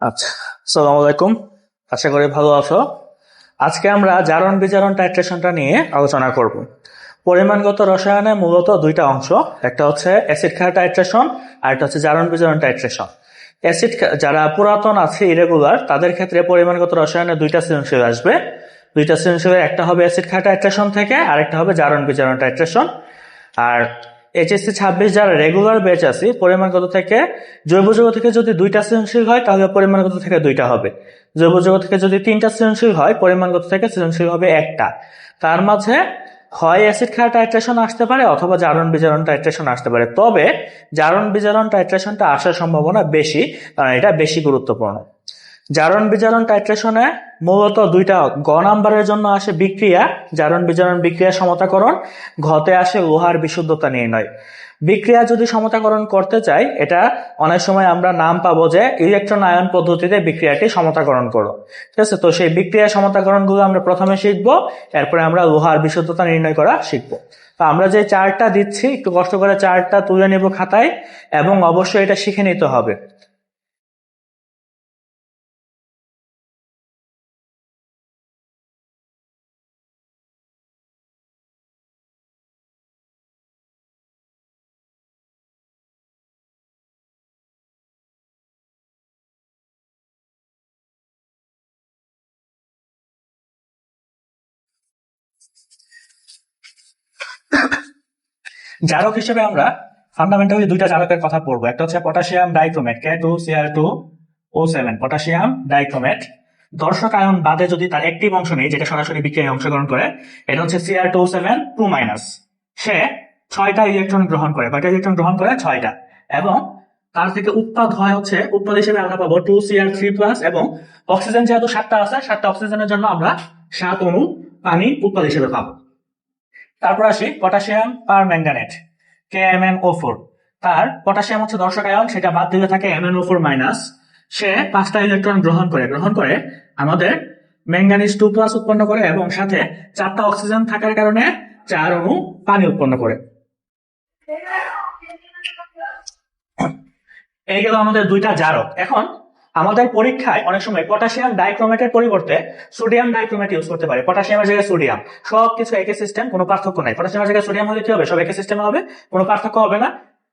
আচ্ছা, আসসালামু আলাইকুম। আশা করি ভালো আছো। আজকে আমরা জারণ বিজারণ টাইট্রেশনটা নিয়ে আলোচনা করব। পরিমাণগত রসায়নে মূলত দুইটা অংশ, একটা হচ্ছে অ্যাসিড ক্ষার টাইট্রেশন আর একটা হচ্ছে জারণ বিজারণ টাইট্রেশন। যারা পুরাতন আছে ইরেগুলার, তাদের ক্ষেত্রে পরিমাণগত রসায়নে দুইটা সৃজনশীল আসবে। দুইটা সৃজনশীলের একটা হবে অ্যাসিড ক্ষার টাইট্রেশন থেকে, আর একটা হবে জারণ বিজারণ টাইট্রেশন। আর এইচএসসি 26 যারা রেগুলার ব্যাচ আছে, পরিমাণগত থেকে জৈব যৌগ থেকে যদি দুইটা সৃজনশীল হয় তাহলে পরিমাণগত থেকে দুইটা হবে। জৈব যৌগ থেকে যদি তিনটা সৃজনশীল হয়, পরিমাণগত থেকে সৃজনশীল হবে একটা। তার মাঝে হয় অ্যাসিড ক্ষার টাইট্রেশন আসতে পারে অথবা জারণ বিজারণ টাইট্রেশন আসতে পারে। তবে জারণ বিজারণ টাইট্রেশনটা আসার সম্ভাবনা বেশি, কারণ এটা বেশি গুরুত্বপূর্ণ। জারণ বিজারণ টাইট্রেশনে মূলত দুইটা গ নাম্বারের জন্য আসে বিক্রিয়া, জারণ বিজারণ বিক্রিয়া সমতাকরণ, ঘতে আসে লোহার বিশুদ্ধতা নির্ণয়। বিক্রিয়া যদি সমতাকরণ করতে চাই, এটা অনেক সময় আমরা নাম পাবো যে ইলেকট্রন আয়ন পদ্ধতিতে বিক্রিয়াটি সমতাকরণ করো। ঠিক আছে, তো সেই বিক্রিয়া সমতাকরণ গুলো আমরা প্রথমে শিখবো, এরপরে আমরা লোহার বিশুদ্ধতা নির্ণয় করা শিখবো। তো আমরা যে চার্টটা দিচ্ছি, একটু কষ্ট করে চার্টটা তুলে নেব খাতায়, এবং অবশ্যই এটা শিখে নিতে হবে। জারক হিসেবে আমরা ফান্ডামেন্টালি দুইটা জারকের কথা পড়বো। একটা হচ্ছে potassium dichromate K2Cr2O7, potassium dichromate. দর্শক আয়ন বাদে যদি তার একটি অংশ নেই যেটা সরাসরি বিক্রিয়ায় অংশগ্রহণ করে, এটা হচ্ছে Cr2O7 2-। সে 6টা ইলেকট্রন গ্রহণ করে। কয়টা ইলেকট্রন গ্রহণ করে? 6টা। এবং তার থেকে উৎপাদ হয় হচ্ছে, উৎপাদ হিসেবে আমরা পাবো 2Cr3+, এবং অক্সিজেন যেহেতু 7টা আছে, 7টা অক্সিজেনের জন্য আমরা 7 অণু পানি উৎপাদ হিসেবে পাবো। তারপর আসি পটাশিয়াম পারম্যাঙ্গানেট KMnO4। তার পটাশিয়াম হচ্ছে দর্শক আয়ন, সেটা বাদ দিলে থাকে MnO4-। সে 5টা ইলেকট্রন গ্রহণ করে আমাদের ম্যাঙ্গানিজ 2+ উৎপন্ন করে, এবং সাথে 4টা অক্সিজেন থাকার কারণে 4 অণু পানি উৎপন্ন করে। এই গেল আমাদের দুইটা জারক। এখন আমাদের পরীক্ষায় অনেক সময় পটাশিয়াম ডাইক্রোমেটের পরিবর্তে সোডিয়াম ডাইক্রোমেট ইউজ করতে পারে। পটাশিয়ামের জায়গায় সোডিয়াম, সবকিছু একই সিস্টেম, কোনো পার্থক্য নাই। পটাশিয়ামের জায়গায় সোডিয়াম হলে কি হবে? সব একই সিস্টেমে হবে, কোনো পার্থক্য হবে না।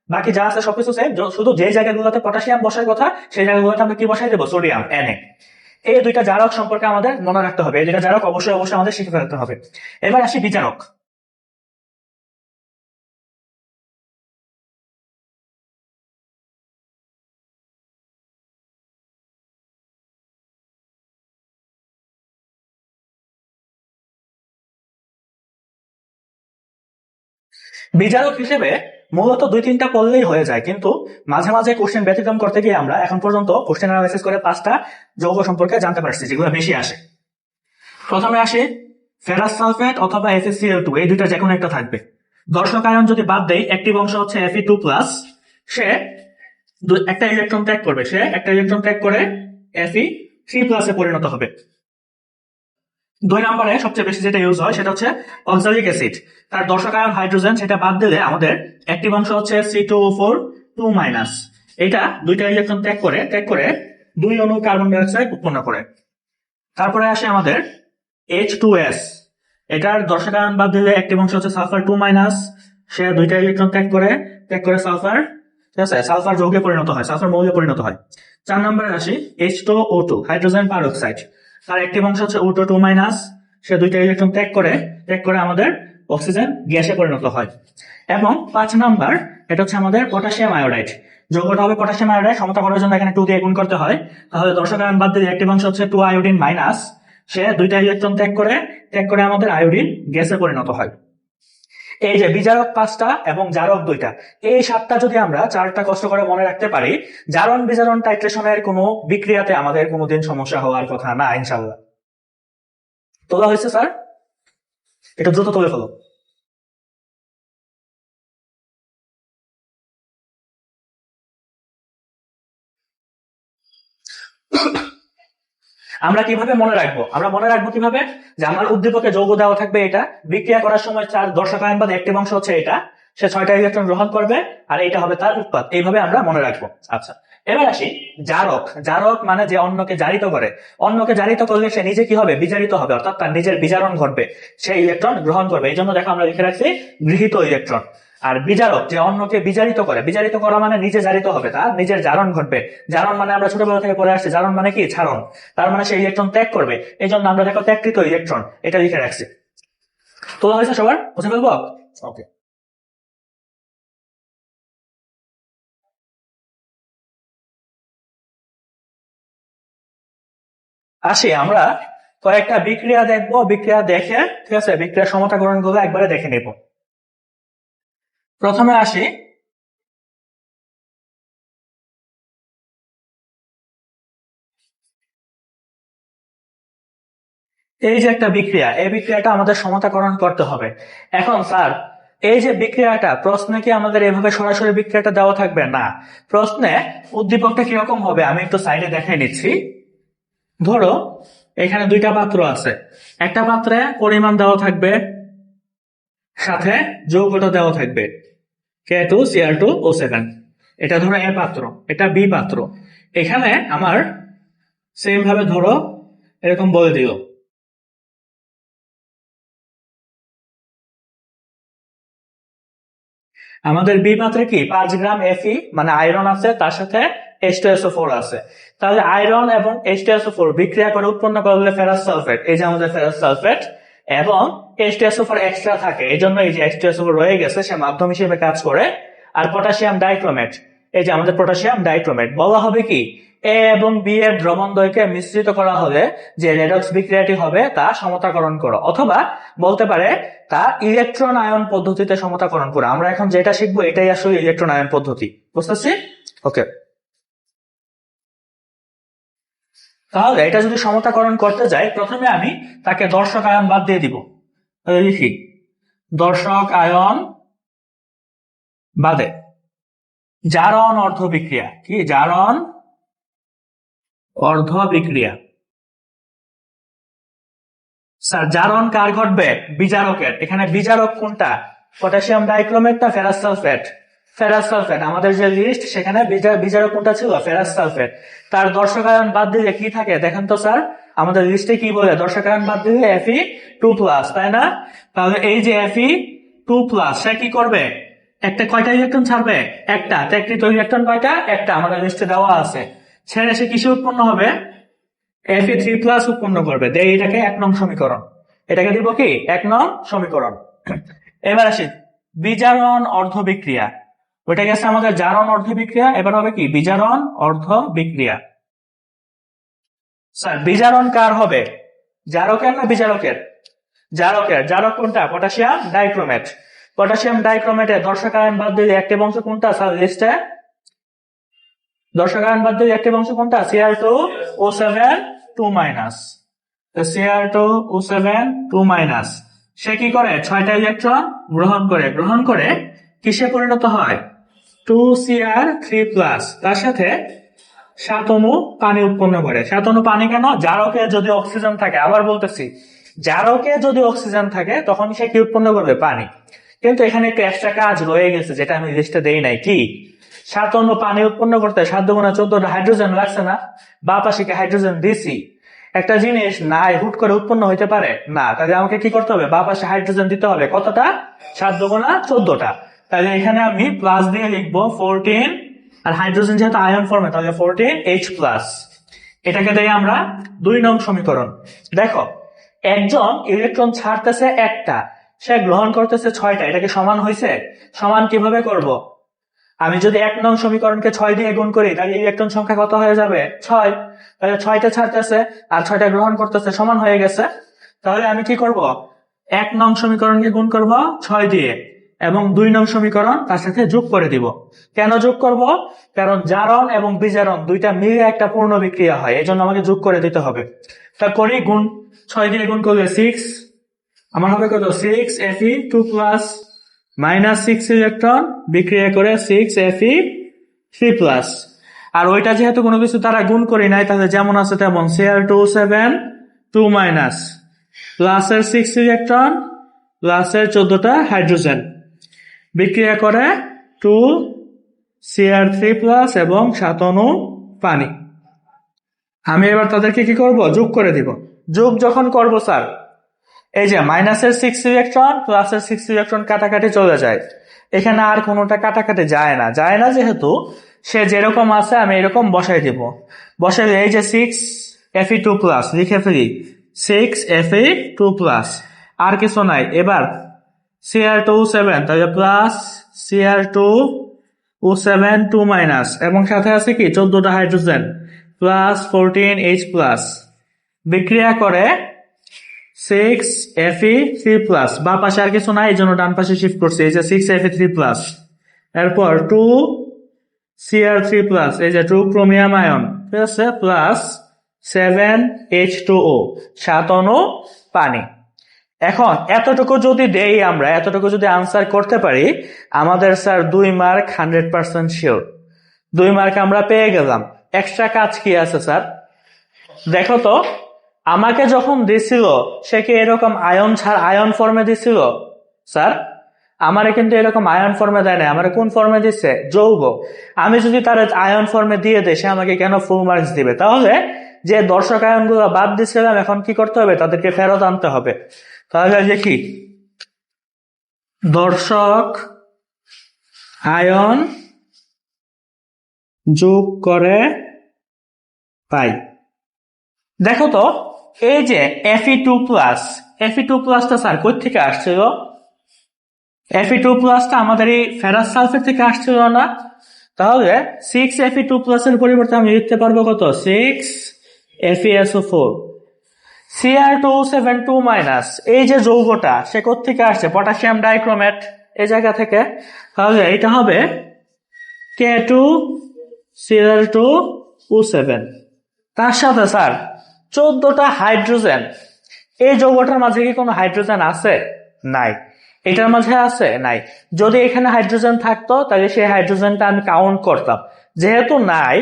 বাকি যা আছে সবকিছু সেম, শুধু যে জায়গাগুলোতে পটাশিয়াম বসার কথা সেই জায়গাগুলোতে আমরা কি বসাই দেবো? Sodium Na। এই দুইটা জারক সম্পর্কে আমাদের মনে রাখতে হবে। এই দুইটা জারক অবশ্যই আমাদের শিখে ফেলতে হবে। এবার আসি বিজারক। বিজারক হিসেবে মূলত 2-3টা পড়লেই হয়ে যায়, কিন্তু মাঝে মাঝে কোশ্চেন ব্যতিক্রম করতে গিয়ে আমরা এখন পর্যন্ত কোশ্চেন অ্যানালাইসিস করে 5টা যৌগ সম্পর্কে জানতে পারছি যেগুলো বেশি আসে। প্রথমে আসে ফেরাস সালফেট অথবা FeCl2, এই দুইটা যে কোনো একটা থাকবে। দর্শক আয়ন যদি বাদ দেই, একটি অংশ হচ্ছে Fe2+, সে একটা ইলেকট্রন ত্যাগ করবে, সে একটা ইলেকট্রন ত্যাগ করে Fe3+ এ পরিণত হবে। 2 নম্বরে সবচেয়ে বেশি যেটা ইউজ হয় সেটা হচ্ছে অক্সালিক অ্যাসিড। তার দর্শক আয়ন হাইড্রোজেন, সেটা বাদ দিলে আমাদের একটি অংশ হচ্ছে C2O4 2-। এটা দুইটা ইলেকট্রন ত্যাগ করে 2 অণু কার্বন ডাই অক্সাইড উৎপন্ন করে। তারপরে আসে আমাদের H2S। এটার দর্শক আয়ন বাদ দিলে একটি অংশ হচ্ছে সালফার 2-। সে দুইটা ইলেকট্রন ত্যাগ করে সালফার, ঠিক আছে, সালফার যৌগে পরিণত হয়, সালফার মৌলে পরিণত হয়। 4 নম্বরে আসি H2O2 হাইড্রোজেন পারঅক্সাইড। তার একটি অংশ হচ্ছে O2 2-। সে দুইটা ইলেকট্রন ত্যাগ করে আমাদের অক্সিজেন গ্যাসে পরিণত হয়। এবং 5 নাম্বার, এটা হচ্ছে আমাদের পটাশিয়াম আয়োডাইড। যৌগটা হবে পটাশিয়াম আয়োডাইড, সমতা করার জন্য এখানে 2 দিয়ে গুণ করতে হয়। তাহলে দর্শক আয়ন বাদ দিলে একটি অংশ হচ্ছে 2 আয়োডিন মাইনাস, সে দুইটা ইলেকট্রন ত্যাগ করে আমাদের আয়োডিন গ্যাসে পরিণত হয়। এই যে বিজারক 5টা এবং জারক 2টা, এই 7টা যদি আমরা 4টা কষ্ট করে মনে রাখতে পারি, জারণ বিজারণ টাইট্রেশনের কোনো বিক্রিয়াতে আমাদের কোনোদিন সমস্যা হওয়ার কথা না ইনশাল্লাহ। তোলা হয়েছে স্যার? এটা দ্রুত তুলে ফেলো। আমরা কিভাবে মনে রাখবো? আমরা মনে রাখবো কিভাবে? যে আমার উদ্দীপকে যৌগ দেওয়া থাকবে, এটা বিক্রিয়া করার সময় 4 দর্শক আয়ন বাদে একটি অংশ হচ্ছে এটা, সে 6টা ইলেকট্রন গ্রহণ করবে আর এটা হবে তার উৎপাদ। এইভাবে আমরা মনে রাখবো। আচ্ছা, এবার আসি জারক। জারক মানে যে অন্যকে জারিত করে। অন্যকে জারিত করলে সে নিজে কি হবে? বিজারিত হবে, অর্থাৎ তার নিজের বিজারণ ঘটবে, সে ইলেকট্রন গ্রহণ করবে। এই জন্য দেখো আমরা লিখে রাখছি গৃহীত ইলেকট্রন। আর বিজারক যে অন্যকে বিজারিত করে। বিজারিত করা মানে নিজে জারিত হবে, তার নিজের জারণ ঘটবে। জারণ মানে আমরা ছোটবেলা থেকে পড়ে আসছি, জারণ মানে কি? ছাড়ন। তার মানে সে ইলেকট্রন ত্যাগ করবে, এই জন্য আমরা দেখো ত্যাগকৃত ইলেকট্রন এটা লিখে রাখছি। তোলা হয়েছে সবার? বুঝে ফেলবো? ওকে। আসি আমরা কয়েকটা বিক্রিয়া দেখবো, বিক্রিয়া দেখে ঠিক আছে বিক্রিয়া সমতাকরণ গুলো একবারে দেখে নেব। প্রথমে আসি এই যে একটা বিক্রিয়া, এই বিক্রিয়াটা আমাদের সমতাকরণ করতে হবে। এখন স্যার এই যে বিক্রিয়াটা প্রশ্নে কি আমাদের এভাবে সরাসরি বিক্রিয়াটা দেওয়া থাকবে? না, প্রশ্নে উদ্দীপকটা কিরকম হবে আমি একটু সাইডে দেখাই নিচ্ছি। ধরো এখানে দুইটা পাত্র আছে, একটা পাত্রে পরিমাণ দেওয়া থাকবে, সাথে যৌগটা দেওয়া থাকবে K2Cr2O7। এটা ধরো এ পাত্র, এটা বি পাত্র। এখানে আমার সেম ভাবে ধরো এরকম বলে দিও, আমাদের বি পাত্রে কি 5 গ্রাম Fe মানে আয়রন আছে, তার সাথে H2SO4 আছে। তাহলে আয়রন এবং H2SO4 বিক্রিয়া করে উৎপন্ন করলে ফেরাস সালফেট, এই যে আমাদের ফেরাস সালফেট, এবং H2SO4 এক্সট্রা থাকে, এই জন্য এই যে H2SO4 রয়ে গেছে সে মাধ্যম হিসেবে কাজ করে। আর পটাশিয়াম ডাইক্রোমেট, এই যে আমাদের পটাশিয়াম ডাইক্রোমেট, বলা হবে কি এ এবং বি এর দ্রবণদ্বয়কে মিশ্রিত করা হলে যে রেডক্স বিক্রিয়াটি হবে তা সমতাকরণ করো, অথবা বলতে পারে তা ইলেকট্রন আয়ন পদ্ধতিতে সমতাকরণ করো। আমরা এখন যেটা শিখবো এটাই আসলে ইলেকট্রন আয়ন পদ্ধতি, বুঝতেছি? ওকে, তাহলে এটা যদি সমতাকরণ করতে যাই প্রথমে আমি তাকে দর্শক আয়ন বাদ দিয়ে দিব। তাহলে লিখি দর্শক আয়ন বাদে জারণ অর্ধ বিক্রিয়া। কি জারণ অর্ধ বিক্রিয়া? স্যার জারণ কার ঘটবে? বিজারকের। এখানে বিজারক কোনটা? পটাশিয়াম ডাইক্রোমেট না ফেরাস সালফেট? Ferrous sulphate. আমাদের যে লিস্ট সেখানে বিজারক কোনটা ছিল? Ferrous sulphate. তার দর্শকায়ন বাদ দিলে কি থাকে দেখেন তো স্যার, আমাদের লিস্টে কি বলে? দর্শকায়ন বাদ দিলে Fe2+, তাই না? তাহলে এই যে Fe2+, সে কি করবে? একটা কয়টা ইলেকট্রন ছাড়বে? একটা। ত্যাগকৃত ইলেকট্রন কয়টা? একটা, আমাদের লিস্টে দেওয়া আছে। ছেড়ে সে কিসে উৎপন্ন হবে? Fe3+ উৎপন্ন করবে। দেই এটাকে 1 নং সমীকরণ। এটাকে দিব কি 1 নং সমীকরণ। এবার আসি বিজারণ অর্ধ বিক্রিয়া। ওইটা গেছে আমাদের জারণ অর্ধ বিক্রিয়া, এবার হবে কি বিজারণ অর্ধ বিক্রিয়া। স্যার বিজারণ কার হবে? জারকের না বিজারকের? জারকের। জারক কোনটা? Potassium dichromate. পটাশিয়াম ডাইক্রোমেটের দর্শকায়ন বাদ দিলে একটি বংশ কোনটা স্যার লিস্টে? দর্শকায়ন বাদ দিলে একটি বংশ কোনটা? Cr2O7 2-। Cr2O7 2-। সে কি করে? 6টা ইলেকট্রন গ্রহণ করে, গ্রহণ করে কিসে পরিণত হয়? 2Cr3+, তার সাথে 7 অণু পানি উৎপন্ন করে। 7 অণু পানি কেন? জারকে যদি অক্সিজেন থাকে, আবার বলতেছি জারকে যদি অক্সিজেন থাকে তখন সে কি উৎপন্ন করবে? পানি। কিন্তু এখানে একটা এক্সট্রা কাজ রয়ে গেছে যেটা আমি লিস্টে দেই নাই। কি? 7 অণু পানি উৎপন্ন করতে 7 × 14টা হাইড্রোজেন লাগছে না? বা পাশে কি হাইড্রোজেন দিছি? একটা জিনিস না হুট করে উৎপন্ন হইতে পারে না, তাহলে আমাকে কি করতে হবে? বা পাশে হাইড্রোজেন দিতে হবে। কতটা? 7 × 14টা। তাহলে এখানে আমি প্লাস দিয়ে লিখবো 14, আর হাইড্রোজেন যেহেতু আয়ন ফর্মে তাহলে 14H+। এটাকে দেই আমরা 2 নং সমীকরণ। দেখো একজন ইলেকট্রন ছাড়তেছে একটা, সে গ্রহণ করতেছে 6টা, এটাকে সমান হয়েছে? সমান কিভাবে করব? আমি যদি 1 নং সমীকরণকে 6 দিয়ে গুণ করি তাহলে ইলেকট্রন সংখ্যা কত হয়ে যাবে? 6। তাহলে 6টা ছাড়তেছে আর 6টা গ্রহণ করতেছে, সমান হয়ে গেছে। তাহলে আমি কি করব? 1 নং সমীকরণকে গুণ করব 6 দিয়ে, এবং 2 নং সমীকরণ তার সাথে যোগ করে দিব। কেন যোগ করব? কারণ জারণ এবং বিজারণ দুইটা মিলে একটা পূর্ণ বিক্রিয়া হয়, এই জন্য আমাকে যোগ করে দিতে হবে। তা করি, গুণ 6 দিয়ে গুণ করলে 6, আমার হবে কত? 6Fe2+, -6 ইলেকট্রন বিক্রিয়া করে 6Fe3+। আর ওইটা যেহেতু কোনো কিছু তারা গুণ করি নাই, তাহলে যেমন আছে তেমন Cr2O7 2-, প্লাসের 6 ইলেকট্রন প্লাসের 14টা হাইড্রোজেন। বিক্রিয়া করে 2Cr3+ এবং 7 অণু পানি। আমি এবার তাদেরকে কি করব, যোগ করে দিব। যোগ যখন করব স্যার, এই যে মাইনাসের 6 ইলেকট্রন প্লাসের 6 ইলেকট্রন কাটাকাটি চলে যায়, এখানে আর কোনোটা কাটাকাটি যায় না, যেহেতু সে যেরকম আছে আমি এরকম বসাই দিব। বসাই এই যে 6Fe2+ লিখে ফেলি, 6Fe2+, আর কিছু নাই। এবার Cr2O7, তাহলে প্লাস Cr2O7 2- এবং সাথে আছে কি 14টা হাইড্রোজেন প্লাস 14H+, বিক্রিয়া করে 6Fe3+, বা পাশে আর কিছু নাই, এই জন্য ডান পাশে শিফট করছি, এই যে 6Fe3+, এরপর 2Cr3+, এই যে 2 ক্রোমিয়াম আয়ন, ঠিক আছে, প্লাস 7H2O, 7 অণু পানি। এখন এতটুকু যদি দেই আমরা, এতটুকু যদি আনসার করতে পারি, আমাদের স্যার 2 মার্ক 100% শিওর, 2 মার্ক আমরা পেয়ে গেলাম। এক্সট্রা কাজ কি আছে স্যার? দেখো তো, আমাকে যখন দিছিল সে কি এরকম আয়ন ফর্মে দিছিল? স্যার আমারে কিন্তু এরকম আয়ন ফর্মে দেয় না, আমারে কোন ফর্মে দিচ্ছে? যৌগ। আমি যদি তার আয়ন ফর্মে দিয়ে দেয়, সে আমাকে কেন ফুল মার্কস দিবে? তাহলে যে দর্শক আয়নগুলো বাদ দিচ্ছিলাম, এখন কি করতে হবে? তাদেরকে ফেরত আনতে হবে। তাহলে দেখি, দর্শক আয়ন যোগ করে পাই। দেখো তো, এই যে Fe2+টা স্যার কই থেকে আসছিল? Fe2+টা আমাদের এই ফেরাস সালফেট থেকে আসছিল না? তাহলে 6Fe2+ এর পরিবর্তে আমি লিখতে পারবো কত? 6FeSO4। Cr2O7 2-, এই যে যৌগটা সে কোত্থেকে আসছে? পটাশিয়াম ডাইক্রোমেট, এই জায়গা থেকে। তাহলে এটা হবে K2Cr2O7। তার সাথে স্যার 14টা হাইড্রোজেন। এই যৌগটার মাঝে কি কোনো হাইড্রোজেন আছে? নাই। এটার মাঝে আছে? নাই। যদি এখানে হাইড্রোজেন থাকতো তাহলে সেই হাইড্রোজেনটা আমি কাউন্ট করতাম, যেহেতু নাই,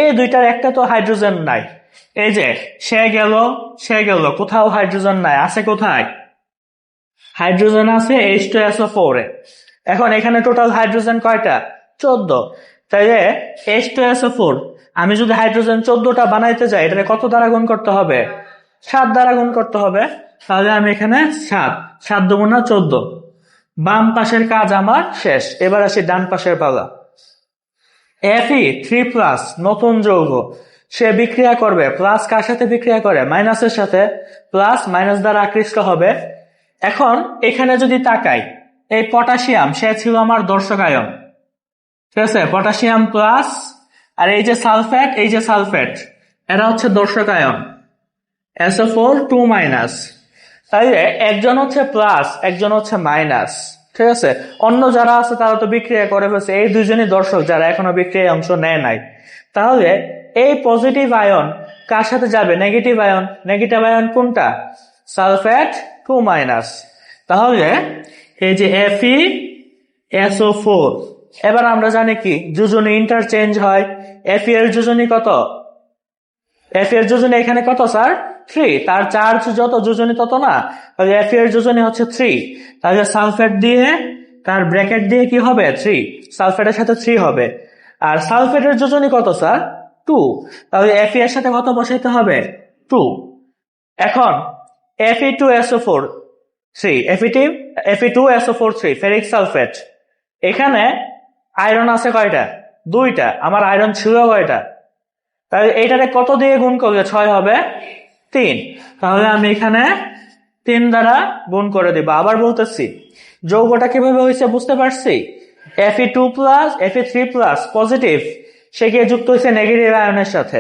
এই দুইটার একটা তো হাইড্রোজেন নাই। এই যে সে গেল, কোথাও হাইড্রোজেন নাই, আছে কোথায়? হাইড্রোজেন আছে H2SO4 এ। এখন এখানে টোটাল হাইড্রোজেন কয়টা? 14। তাইলে H2SO4 আমি যদি হাইড্রোজেন 14টা বানাইতে যাই, এটা কত দ্বারা গুণ করতে হবে? 7 দ্বারা গুণ করতে হবে। তাহলে আমি এখানে 7 দুগুণা 14। বাম পাশের কাজ আমার শেষ। এবার আসি ডান পাশের পালা। Fe3+, নতুন যৌগ, সে বিক্রিয়া করবে প্লাস কার সাথে বিক্রিয়া করে? মাইনাসের সাথে। প্লাস মাইনাস দ্বারা আকৃষ্ট হবে। এখন এখানে যদি তাকাই, এই পটাশিয়াম সে ছিল আমার দর্শক আয়ন, ঠিক আছে, পটাশিয়াম প্লাস, আর এই যে সালফেট, এরা হচ্ছে দর্শক আয়ন, SO4 2-। তাইলে একজন হচ্ছে প্লাস, একজন হচ্ছে মাইনাস, ঠিক আছে। অন্য যারা আছে তারা তো বিক্রিয়া করে ফেলছে, এই দুজনই দর্শক যারা এখনো বিক্রিয়ায় অংশ নেয় নাই। তাহলে এই পজিটিভ আয়ন কার সাথে যাবে? নেগেটিভ আয়ন কোনটা? সালফেট 2-। তাহলে এই যে FeSO4, এবার আমরা জানি কি যোজনী ইন্টারচেঞ্জ হয়। Fe এর যোজনী কত? Fe এর যোজনী এখানে কত স্যার? 3। তার চার্জ যত, যোজনী তত না? তাহলে Fe এর যোজনী হচ্ছে 3। তাহলে সালফেট দিয়ে, তার ব্র্যাকেট দিয়ে কি হবে? 3। সালফেটের সাথে 3 হবে। আর সালফেটের যোজনী কত স্যার? 2। তাহলে Fe এর সাথে কত বসাইতে হবে? 2। এখন Fe2SO4 3, Fe2SO4 3 ফেরিক সালফেট। এখানে আয়রন আছে কয়টা? 2টা। আমার আয়রন ছিল কয়টা? তাহলে এইটারে কত দিয়ে গুণ করলে 6 হবে? 3। তাহলে আমি এখানে 3 দ্বারা গুণ করে দিব। আবার বলতেছি, যৌগটা কিভাবে হয়েছে বুঝতে পারছি? Fe3+ পজিটিভ, সে গিয়ে যুক্ত হয়েছে নেগেটিভ আয়নের সাথে,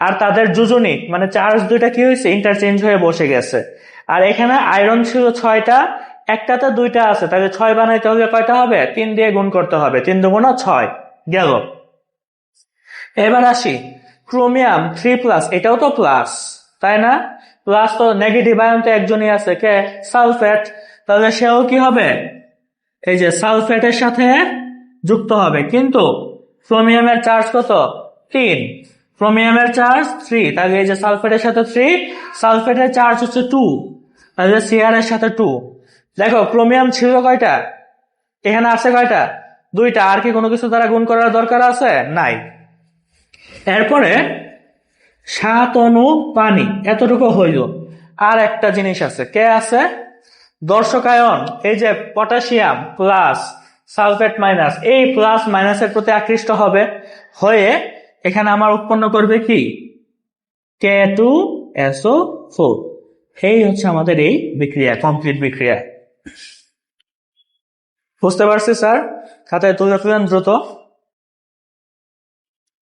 আর তাদের যোজনী মানে চার্জ দুইটা কি হয়েছে? ইন্টারচেঞ্জ হয়ে বসে গেছে। আর এখানে আয়রন ছিল 6টা, একটাতে 2টা আছে, তাহলে 6 বানাইতে হলে কয়টা হবে? 3 দিয়ে গুণ করতে হবে। 3 দুগুণা 6 গেল। এবার আসি ক্রোমিয়াম 3+, এটাও তো প্লাস, তাই না? প্লাস তো নেগেটিভ আয়ন তো একজনই আছে, কে? সালফেট। তাহলে সেও কি হবে? এই যে সালফেটের সাথে যুক্ত হবে। কিন্তু ক্রোমিয়ামের চার্জ কত? 3। ক্রোমিয়ামের চার্জ 3, তাহলে এই যে সালফেটের সাথে 3, সালফেটের চার্জ হচ্ছে 2, তাহলে Cr এর সাথে 2। দেখো ক্রোমিয়াম ছিল কয়টা? এখানে আছে কয়টা? দুইটা। আর কি কোনো কিছু দ্বারা গুণ করার দরকার আছে? নাই। এরপরে 7 অণু পানি, এতটুকু হইল। আর একটা জিনিস আছে, কে আছে? দর্শকায়ন। এই যে পটাশিয়াম প্লাস সালফেট মাইনাস, এই প্লাস মাইনাসের প্রতি আকৃষ্ট হবে, হয়ে এখানে আমার উৎপন্ন করবে কি? K2SO4। এই হচ্ছে আমাদের এই বিক্রিয়া, কমপ্লিট বিক্রিয়া। বুঝতে পারছি স্যার? খাতায় তুলে ফেলেন দ্রুত,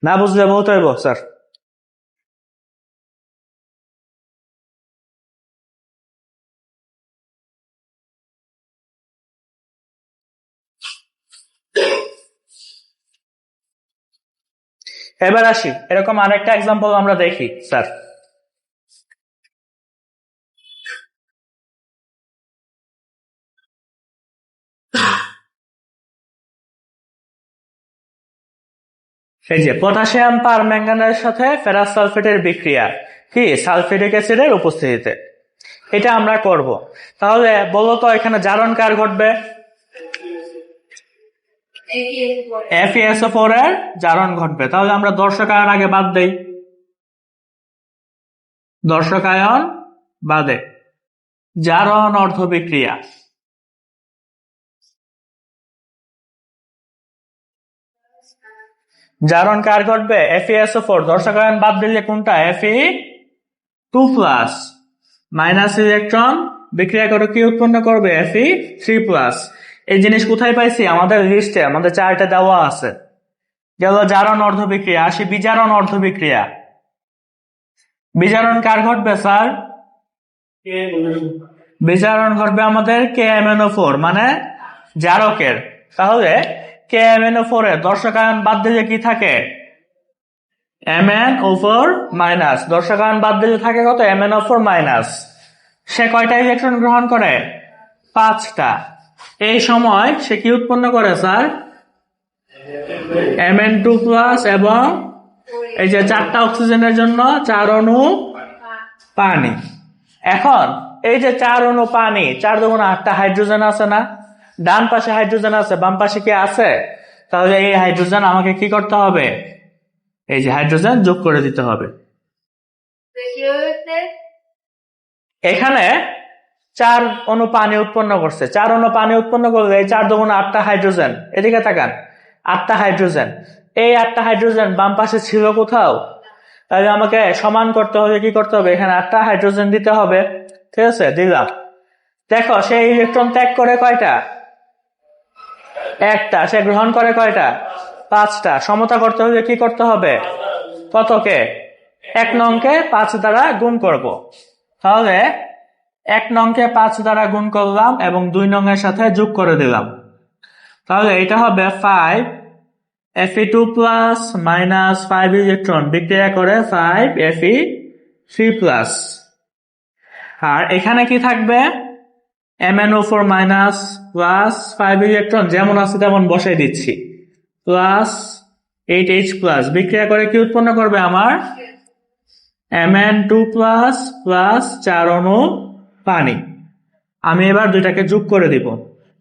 না বুঝলে বলতে হইব স্যার। এবার আসি, এরকম আরেকটা এক্সাম্পল আমরা দেখি স্যার। এই যে পটাশিয়াম পারম্যাঙ্গানেটের সাথে ফেরাস সালফেটের বিক্রিয়া, কি? সালফিউরিক অ্যাসিডের উপস্থিতিতে। এটা আমরা করব। তাহলে বলো তো এখানে জারণ কার ঘটবে? FeSO4 এর জারণ ঘটবে। তাহলে আমরা দর্শকায়ন আগে বাদ দেই, দর্শকায়ন বাদে জারণ অর্ধ বিক্রিয়া। জারণ কার ঘটবে? FeSO4। দর্শকায়ন বাদ দিলে কোনটা? Fe2+, মাইনাস ইলেকট্রন বিক্রিয়া করে কি উৎপন্ন করবে? Fe3+। এই জিনিস কোথায় পাইছি? আমাদের লিস্টে, আমাদের চার্টে দেওয়া আছে। গেল জারণ অর্ধ বিক্রিয়া। আসি বিজারণ অর্ধ বিক্রিয়া। বিজারণ কার ঘটবে স্যার? বিজারণ ঘটবে আমাদের KMnO4, মানে জারকের। তাহলে KMnO4 এর দর্শকায়ন বাদ দিলে কি থাকে? MnO4 minus. দর্শকায়ন বাদ দিলে থাকে কত? MnO4 minus. সে কয়টা ইলেকট্রন গ্রহণ করে? 5টা। এই সময় সে কি উৎপন্ন করে স্যার? Mn2+ এবং এই যে 4টা অক্সিজেনের জন্য 4 অণু পানি। এখন এই যে 4 অণু পানি, 4 দুগুণ 8টা হাইড্রোজেন আছে না? ডান পাশে হাইড্রোজেন আছে, বাম পাশে কি আছে? তাহলে এই হাইড্রোজেন আমাকে কি করতে হবে? এই যে হাইড্রোজেন যোগ করে দিতে হবে। এখানে 4 অণু পানি উৎপন্ন করছে। 4 অণু পানি উৎপন্ন করলে এই 4 দুগুণ 8টা হাইড্রোজেন, এদিকে তাকান, 8টা হাইড্রোজেন। এই 8টা হাইড্রোজেন বাম পাশে ছিল কোথাও? তাহলে আমাকে সমান করতে হবে, কি করতে হবে? এখানে 8টা হাইড্রোজেন দিতে হবে। ঠিক আছে, দিলাম। দেখো সেই ইলেকট্রন ত্যাগ করে কয়টা? একটা। সে গ্রহণ করে কয়টা? 5টা। সমতা করতে হলে কি করতে হবে? কতকে? 1 নংকে 5 দ্বারা গুণ করব। তাহলে 1 নংকে 5 দ্বারা গুণ করলাম এবং 2 নং এর সাথে যোগ করে দিলাম। তাহলে এটা হবে 5 Fe2+ মাইনাস 5 ইলেকট্রন বিক্রিয়া করে 5 Fe3+। আর এখানে কি থাকবে? MnO4 মাইনাস প্লাস 5 ইলেকট্রন যেমন আছে তেমন বসাই দিচ্ছি, প্লাস 8H+ বিক্রিয়া করে কি উৎপন্ন করবে আমার? Mn2+ প্লাস 4 অণু পানি। আমি এবার দুইটাকে যোগ করে দিব।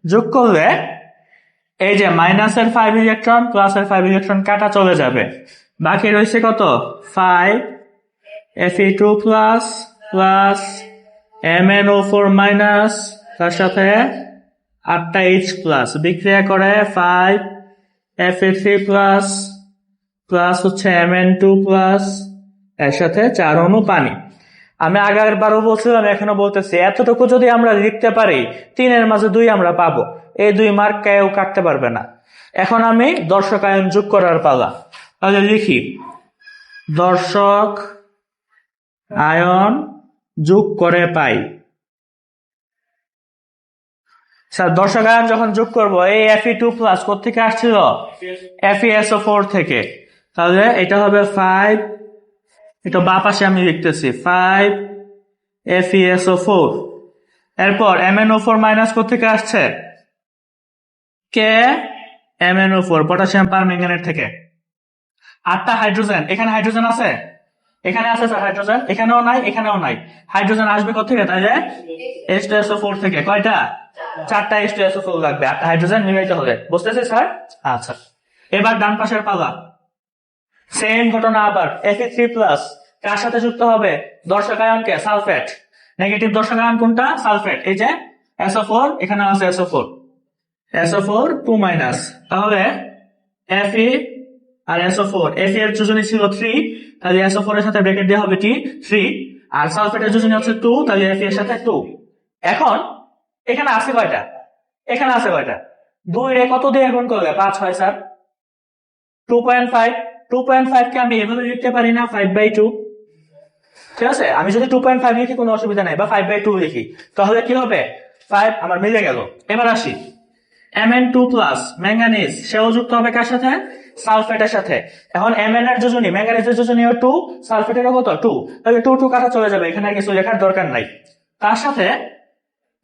যোগ করলে এই যে মাইনাসের 5 ইলেকট্রন প্লাসের 5 ইলেকট্রন কাটা চলে যাবে। বাকি রয়েছে কত? 5 Fe2+ প্লাস MnO4 মাইনাস, তার সাথে 8টা H+ বিক্রিয়া করে 5 Fe3+ প্লাস হচ্ছে Mn2+ এর সাথে 4 অণু পানি। আমি আগের বারও বলছিলাম, এখনো বলতেছি, এতটুকু যদি আমরা লিখতে পারি 3 এর মাঝে 2 আমরা পাবো। এই 2 মার্ক কেউ কাটতে পারবে না। এখন আমি দর্শক আয়ন যোগ করার পালা। তাহলে লিখি দর্শক আয়ন যোগ করে পাই। স্যার দর্শক আয়ন যখন যোগ করব, এই Fe2+ কোথেকে আসছিল? FeSO4 থেকে। তাহলে এটা হবে 5, এটা বাঁ পাশে আমি লিখতেছি 5 FeSO4। এরপর MnO4 মাইনাস কোথেকে আসছে? KMnO4 পটাশিয়াম পারম্যাঙ্গানেট থেকে। 8টা হাইড্রোজেন, এখানে হাইড্রোজেন আছে? এখানে আছে স্যার হাইড্রোজেন, এখানেও নাই এখানেও নাই, হাইড্রোজেন আসবে কোথেকে? তাহলে H2SO4 থেকে। কয়টা? 4টা H2SO4 লাগবে, 8টা হাইড্রোজেন মিলাইতে হবে। বুঝতেছি স্যার? আচ্ছা, এবার ডান পাশের পালা, সেম ঘটনা আবার। Fe3+ কার সাথে যুক্ত হবে? দর্শক আয়নকে, সালফেট। নেগেটিভ দর্শক আয়ন কোনটা? সালফেট। এই যে SO4, এখানে আছে SO4, SO4 2-, তাহলে Fe আর SO4, Fe এর যোজনী ছিল 3, তাহলে SO4 এর সাথে ব্র্যাকেট দেওয়া হবে 3, আর সালফেটের যোজনী হচ্ছে 2, তাহলে Fe এর সাথে 2। এখন এখানে আছে কয়টা? এখানে আছে কয়টা? 2 রে কত দিয়ে গুণ করলে 5 হয় স্যার? 2.5। 2.5 কে আমি এভাবে লিখতে পারি না 5/2? ঠিক আছে, আমি যদি 2.5 লিখি কোনো অসুবিধা নাই, বা 5/2 লিখি, তাহলে কি হবে? 5 আমার মিলে গেল। এবার আসি, Mn2+, ম্যাঙ্গানিজ, সেও যুক্ত হবে কার সাথে? সালফেটের সাথে। এখন Mn এর যোজনী, ম্যাঙ্গানিজের যোজনী 2, সালফেটেরও কত? 2, তাহলে 2 কাটা চলে যাবে, এখানে আর কিছু লেখার দরকার নাই। তার সাথে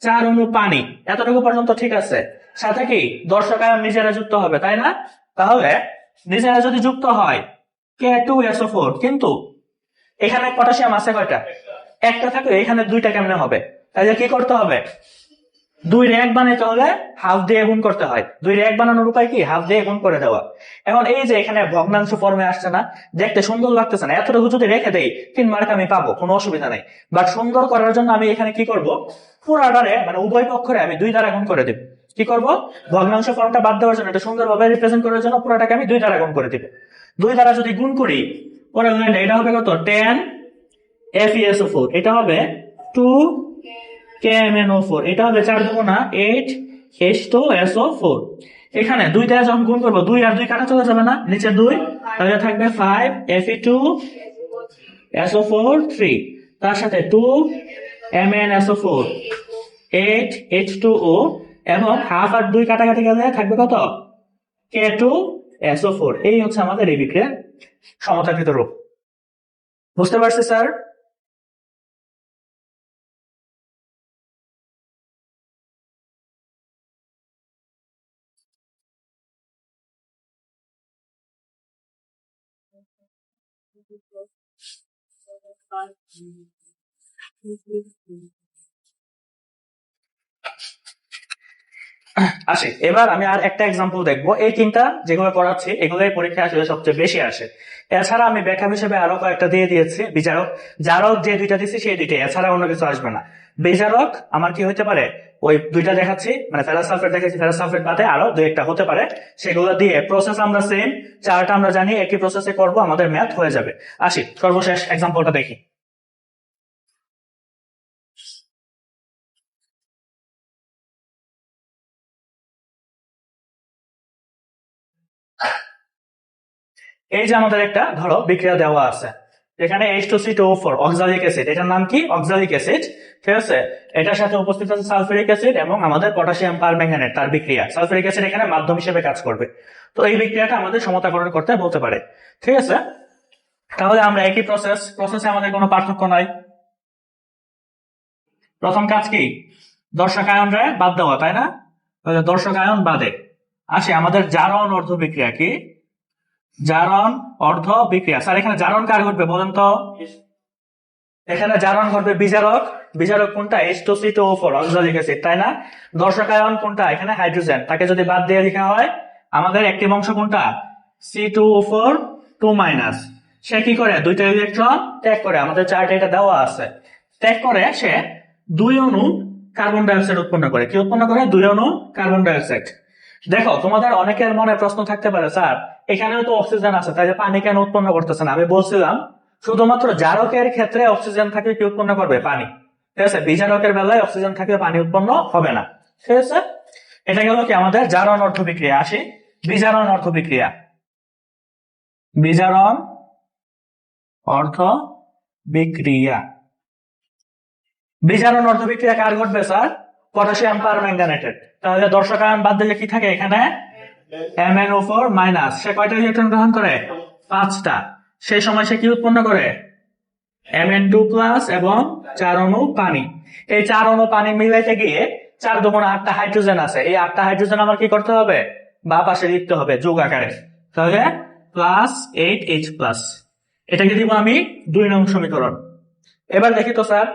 4 অণু পানি, এতটুকু পর্যন্ত ঠিক আছে। সাথে কি দর্শক আয়ন নিজেরা যুক্ত হবে, তাই না? তাহলে নিজেরা যদি যুক্ত হয় K2SO4, কিন্তু এখানে পটাশিয়াম আছে কয়টা? একটা থাকলে এখানে 2টা কেমনে হবে? তাহলে কি করতে হবে? 2 রে 1 বানাইতে হলে হাফ দিয়ে গুণ করতে হয়। 2 রে 1 বানানোর উপায় কি? হাফ দিয়ে গুণ করে দেওয়া। এখন এই যে এখানে ভগ্নাংশ ফর্মে আসছে না, দেখতে সুন্দর লাগতেছে না, এতটুকু যদি রেখে দেই 3 মার্ক আমি পাবো, কোনো অসুবিধা নাই। বাট সুন্দর করার জন্য আমি এখানে কি করব? পুরাটারে মানে উভয় পক্ষরে আমি 2 দ্বারা গুণ করে দেব। কি করব? ভগ্নাংশ ফর্মটা বাদ দেওয়ার জন্য, এটা সুন্দরভাবে রিপ্রেজেন্ট করার জন্য পুরাটাকে আমি 2 দ্বারা গুণ করে দিব। 2 দ্বারা যদি গুণ করি, পরে এটা হবে কত? 10 FeSO4, এটা হবে 2 KMnO4, এটা হবে 4×2 8 H2SO4। এখানে 2 দ্বারা যখন গুণ করবো, 2 আর 2 কাটা চলে যাবে না, নিচে 2, তাহলে থাকবে 5 Fe2SO4 3, তার সাথে 2 MnSO4 8 H2O, এবং হাফ আর 2 কাটাকাটি গেলে থাকবে কত? K2SO4। এই হচ্ছে আমাদের এই বিক্রিয়ার সমতাকৃত রূপ। বুঝতে পারছি স্যার? আসে, এবার আমি আর একটা এক্সাম্পল দেখবো। এই 3টা যেগুলো পড়াচ্ছি এগুলোই পরীক্ষা আসলে সবচেয়ে বেশি আসে। এছাড়া আমি ব্যাখ্যা হিসেবে আরো কয়েকটা দিয়ে দিয়েছি। বিজারক, জারক যে 2টা দিচ্ছি সেই 2টাই, এছাড়া অন্য কিছু আসবে না। বিজারক আমার কি হতে পারে? ওই 2টা দেখাচ্ছি, মানে ফেরাস সালফেট দেখাচ্ছি, ফেরাস সালফেট বাদে আরো 2-1টা হতে পারে। সেগুলো দিয়ে প্রসেস আমরা সেম, 4টা আমরা জানি, একই প্রসেসে করবো, আমাদের ম্যাথ হয়ে যাবে। আসি, সর্বশেষ এক্সাম্পলটা দেখি। এই যে আমাদের একটা ধরো বিক্রিয়া দেওয়া আছে, এখানে H2C2O4 অক্সালিক অ্যাসিড, এটার নাম কি? Oxalic acid. ঠিক আছে, এটার সাথে উপস্থিত আছে সালফিউরিক অ্যাসিড এবং আমাদের পটাশিয়াম পারম্যাঙ্গানেট, তার বিক্রিয়া। সালফিউরিক অ্যাসিড এখানে মাধ্যম হিসেবে কাজ করবে। তো এই বিক্রিয়াটা আমাদের সমতাকরণ করতে বলতে পারে। ঠিক আছে, তাহলে আমরা একই প্রসেসে আমাদের কোনো পার্থক্য নাই। প্রথম কাজ কি? দর্শক আয়নরে বাদ দেওয়া, তাই না? তাহলে দর্শক আয়ন বাদে আসে আমাদের জারণ অর্ধ বিক্রিয়া। কি? জারণ অর্ধ বিক্রিয়া। স্যার এখানে জারণ কার ঘটবে বলেন তো? এখানে জারণ ঘটবে বিজারক। বিজারক কোনটা? H2C2O4 অক্সালিক অ্যাসিড, তাই না? দর্শক আয়ন কোনটা? এখানে হাইড্রোজেন, তাকে যদি বাদ দিয়ে লেখা হয় আমাদের অ্যাক্টিভ অংশ কোনটা? C2O4 2-। সে কি করে? 2টা ইলেকট্রন ত্যাগ করে, আমাদের চার্টে এটা দেওয়া আছে। ত্যাগ করে সে 2 অণু কার্বন ডাইঅক্সাইড উৎপন্ন করে। কি উৎপন্ন করে? 2 অণু কার্বন ডাইঅক্সাইড। দেখো, তোমাদের অনেকের মনে প্রশ্ন থাকতে পারে, স্যার এখানেও তো অক্সিজেন আছে, তাহলে পানি কেন উৎপন্ন করতেছে না? আমি বলছিলাম শুধুমাত্র জারকের ক্ষেত্রে অক্সিজেন থাকলে কি উৎপন্ন করবে? পানি। ঠিক আছে, বিজারকের বেলায় অক্সিজেন থাকলে পানি উৎপন্ন হবে না। ঠিক আছে, এটা গেল কি আমাদের জারণ অর্ধ বিক্রিয়া। আসি বিজারণ অর্ধ বিক্রিয়া। বিজারণ অর্ধ বিক্রিয়া। বিজারণ অর্ধ বিক্রিয়া কার ঘটবে স্যার? পটাশিয়াম পারম্যাঙ্গানেটের। তাহলে দর্শক আয়ন বাদ দিলে কি থাকে এখানে? MnO4-। সে কয়টা ইলেকট্রন গ্রহণ করে? 5টা। সেই সময় সে কি উৎপন্ন করে? Mn2+ এবং 4 অণু পানি। এই 4 অণু পানি মিলাইতে গিয়ে 4×8টা হাইড্রোজেন আছে, এই 8টা হাইড্রোজেন আমার কি করতে হবে? বা পাশে লিখতে হবে যোগ আকারে। তাহলে +8H+। এটাকে দিব আমি 2 নং সমীকরণ। এবার দেখি তো স্যার,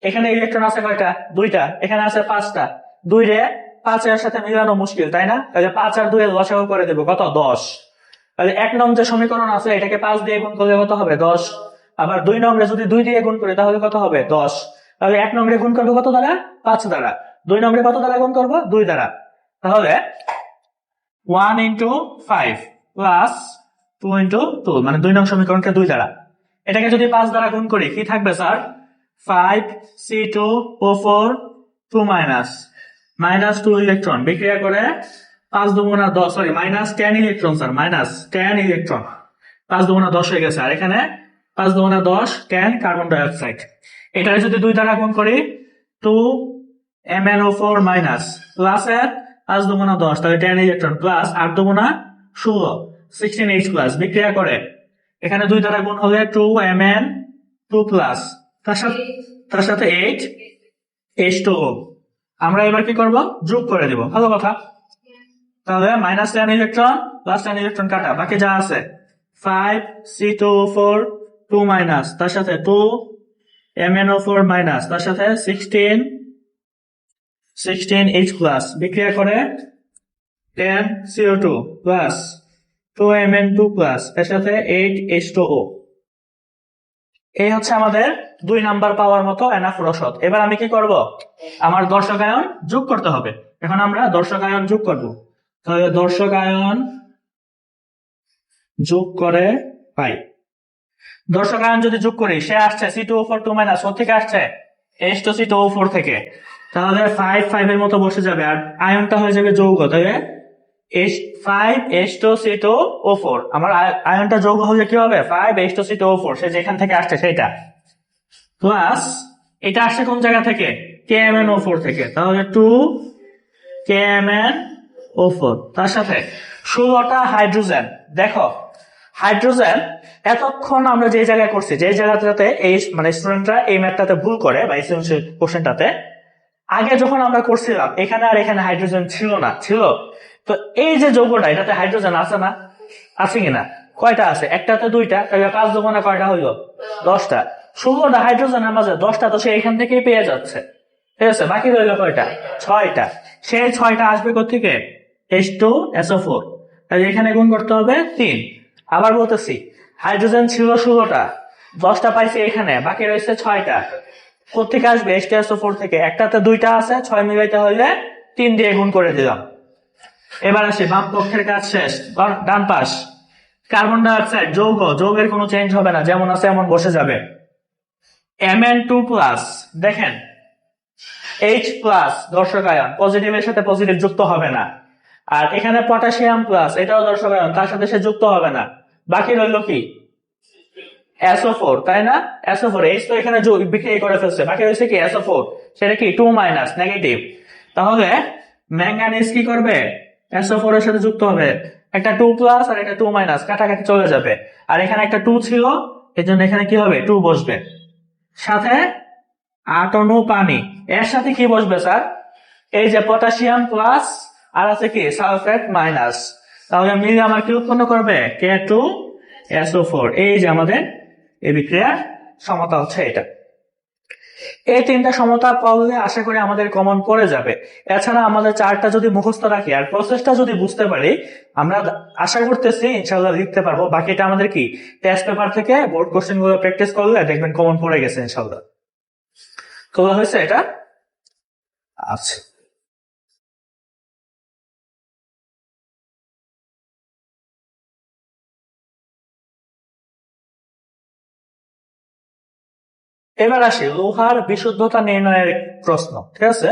এখানে ইলেকট্রন আছে কয়টা? 2টা। এখানে আছে 5টা। 2 রে 5 এর সাথে মিলানো মুশকিল, তাই না? তাহলে 5 আর 2 এর লসাগু করে দেবো কত? 10। তাহলে 1 নং যে সমীকরণ আছে এটাকে 5 দিয়ে গুণ করলে কত হবে? 10। আবার 2 নং রে যদি 2 দিয়ে গুণ করি তাহলে কত হবে? 10। তাহলে 1 নং রে গুণ করবো কত দ্বারা? 5 দ্বারা। 2 নং রে কত দ্বারা গুণ করবো? 2 দ্বারা। তাহলে 1 into 5 প্লাস 2 into 2, মানে 2 নং সমীকরণকে 2 দ্বারা। এটাকে যদি 5 দ্বারা গুণ করি কি থাকবে স্যার? 5C2O4 2 মাইনাস 2 ইলেকট্রন বিক্রিয়া করে 5 দুগুণা 10, sorry minus 10 electron sir, minus 10 electron. 5 দুগুণা 10 হয়ে গেছে, আর এখানে 5 দুগুণা 10 10 কার্বন ডাই অক্সাইড। এটাকে যদি 2 দ্বারা গুণ করি 2MnO4 মাইনাস প্লাসে 5 দুগুণা 10, তাহলে 10 ইলেকট্রন প্লাস 8 দুগুণা 16 16H প্লাস বিক্রিয়া করে এখানে 2 দ্বারা গুণ হলে 2Mn2 প্লাস তার সাথে 8H2O। আমরা এবার কি করব? যোগ করে দেব। ভালো কথা। তাহলে মাইনাস 10 ইলেকট্রন প্লাস 10 ইলেকট্রন কাটা, বাকি যা আছে 5C2O4 2 মাইনাস তার সাথে 2MnO4 মাইনাস তার সাথে 16H প্লাস বিক্রিয়া করে 10CO2 প্লাস 2Mn2 প্লাস এর সাথে 8H2O। এই হচ্ছে আমাদের 2 নাম্বার পাওয়ার মতো এনাফ রসদ। এবার আমি কি করব? আমার দর্শকায়ন যোগ করতে হবে। এখন আমরা দর্শকায়ন যোগ করব। তাহলে দর্শকায়ন যোগ করে পাই। দর্শকায়ন যদি যোগ করি, সে আসছে C2O4 2 মাইনাস, ওর থেকে আসছে H2C2O4 থেকে, তাহলে 5 5 এর মতো বসে যাবে, আর আয়নটা হয়ে যাবে যৌগ। তাহলে H5H2C2O4, আমার আয়নটা যৌগ হলে কি হবে? 5H2C2O4, সে যেখান থেকে আসছে সেটা, প্লাস এটা আসছে কোন জায়গা থেকে? KMnO4 থেকে, তাহলে 2KMnO4 তার সাথে 16টা হাইড্রোজেন। দেখো হাইড্রোজেন এতক্ষণ আমরা যে জায়গায় করছি, যে জায়গাটাতে এই মানে স্টুডেন্টরা এই ম্যাথটাতে ভুল করে বা এই কোশ্চেনটাতে, আগে যখন আমরা করছিলাম এখানে আর এখানে হাইড্রোজেন ছিল না, ছিল তো এই যে যৌগটা এটাতে হাইড্রোজেন আছে না? আছে কিনা? কয়টা আছে? একটাতে 2টা, তাহলে 5 দুগুণা কয়টা হইলো? 10টা। 16টা হাইড্রোজেনের মাঝে 10টা তো সে এখান থেকেই পেয়ে যাচ্ছে, ঠিক আছে? বাকি রইলো কয়টা? 6টা। সেই 6টা আসবে কোত্থেকে? H2SO4, তাহলে এখানে গুণ করতে হবে 3। আবার বলতেছি, হাইড্রোজেন ছিল 16টা, 10টা পাইছি এখানে, বাকি রয়েছে 6টা। কোথেকে আসবে? H2SO4 থেকে। একটাতে 2টা আছে, 6 মিলাইতে হইলে 3 দিয়ে গুণ করে দিলাম। এবার আসি বাম পক্ষের কাজ শেষ। ডান পাশ, কার্বন ডাই অক্সাইড যৌগ, যৌগের কোনো চেঞ্জ হবে না, যেমন আছে এমন বসে যাবে। Mn2 প্লাস, দেখেন H প্লাস দর্শকায়ন, পজিটিভের সাথে পজিটিভ যুক্ত হবে না। আর এখানে পটাশিয়াম প্লাস, এটাও দর্শকায়ন, তার সাথে সে যুক্ত হবে না। বাকি রইল কি? SO4, তাই না? SO4, H তো এখানে বিক্রিয়া করে ফেলছে, বাকি রয়েছে কি? SO4, সেটা কি? 2 মাইনাস, নেগেটিভ। তাহলে ম্যাঙ্গানিজ কি করবে? SO4 এর সাথে যুক্ত হবে, একটা 2 প্লাস আর একটা 2 মাইনাস, কাটাকাটি চলে যাবে। আর এখানে একটা 2 ছিল, এই জন্য এখানে কি হবে? 2 বসবে। সাথে 8 অণু পানি। এর সাথে কি বসবে স্যার? এই যে পটাশিয়াম প্লাস আর আছে কি? Sulphate minus. তাহলে মিলে আমার কি উৎপন্ন করবে? K2SO4। এই যে আমাদের এই বিক্রিয়ার সমতা হচ্ছে এটা। এই 3টা সমতা পাওয়ালে আশা করি আমাদের কমন পড়ে যাবে। এছাড়া আমাদের চারটা যদি মুখস্থ রাখি আর প্রসেসটা যদি বুঝতে পারি, আমরা আশা করতেছি ইনশাআল্লাহ লিখতে পারবো। বাকিটা আমাদের কি? টেস্ট পেপার থেকে বোর্ড কোশ্চেন গুলো প্র্যাকটিস করলে দেখবেন কমন পড়ে গেছে ইনশাআল্লাহ। খোলা হয়েছে এটা? আচ্ছা, এবার আসি লোহার বিশুদ্ধতা নির্ণয়ের প্রশ্ন। ঠিক আছে,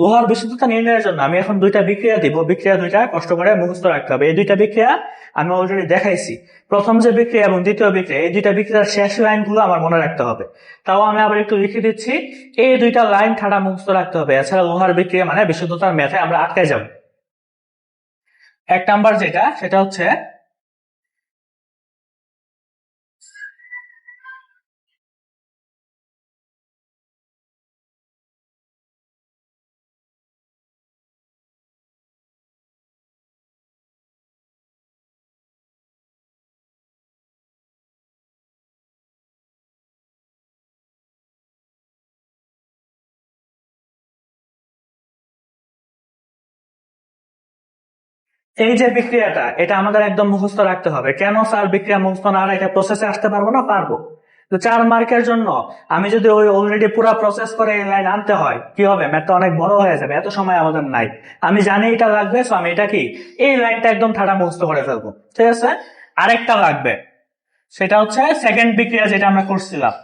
লোহার বিশুদ্ধতা নির্ণয়ের জন্য আমি এখন 2টা বিক্রিয়া দিব। বিক্রিয়া 2টা কষ্ট করে মুখস্থ রাখতে হবে। এই 2টা বিক্রিয়া আমি অলরেডি দেখাইছি। প্রথম যে বিক্রিয়া এবং দ্বিতীয় বিক্রিয়া, এই 2টা বিক্রিয়ার শেষ লাইনগুলো আমার মনে রাখতে হবে। তাও আমি আবার একটু লিখে দিচ্ছি, এই 2টা লাইন ঠাড়া মুখস্থ রাখতে হবে, এছাড়া লোহার বিক্রিয়া মানে বিশুদ্ধতার ম্যাথে আমরা আটকে যাব। 1 নাম্বার যেটা, সেটা হচ্ছে এই যে বিক্রিয়াটা, এটা আমাদের একদম মুখস্থ রাখতে হবে। কেন স্যার বিক্রিয়া মুখস্থ না রেখে প্রসেসে আসতে পারবো না? পারবো। তো 4 মার্কের জন্য আমি যদি ওই অলরেডি পুরো প্রসেস করে এই লাইন আনতে হয়, কি হবে? ম্যাথটা অনেক বড় হয়ে যাবে, এত সময় আমাদের নাই। আমি জানি এটা লাগবে, তো আমি এটা কি এই লাইনটা একদম ঠাড়া মুখস্থ করে ফেলবো। ঠিক আছে? আরেকটা লাগবে, সেটা হচ্ছে সেকেন্ড বিক্রিয়া যেটা আমরা করছিলাম।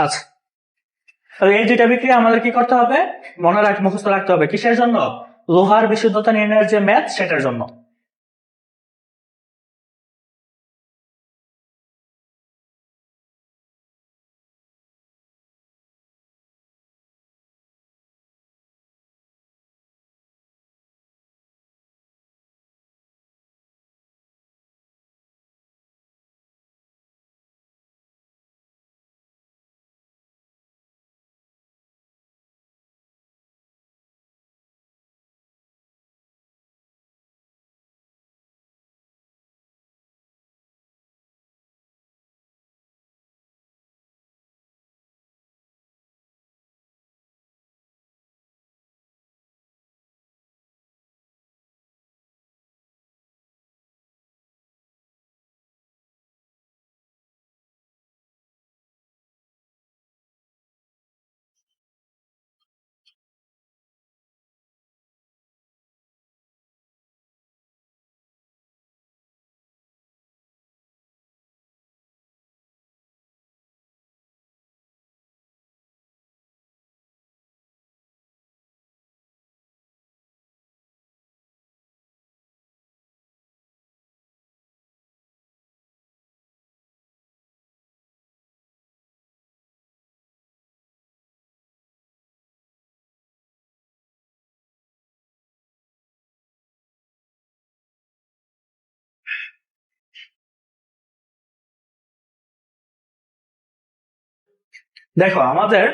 আচ্ছা, তাহলে এই দুইটা বিক্রিয়া আমাদের কি করতে হবে? মুখস্থ রাখতে হবে। কিসের জন্য? লোহার বিশুদ্ধতা নির্ণয়ের যে ম্যাথ, সেটার জন্য। দেখো, আমাদের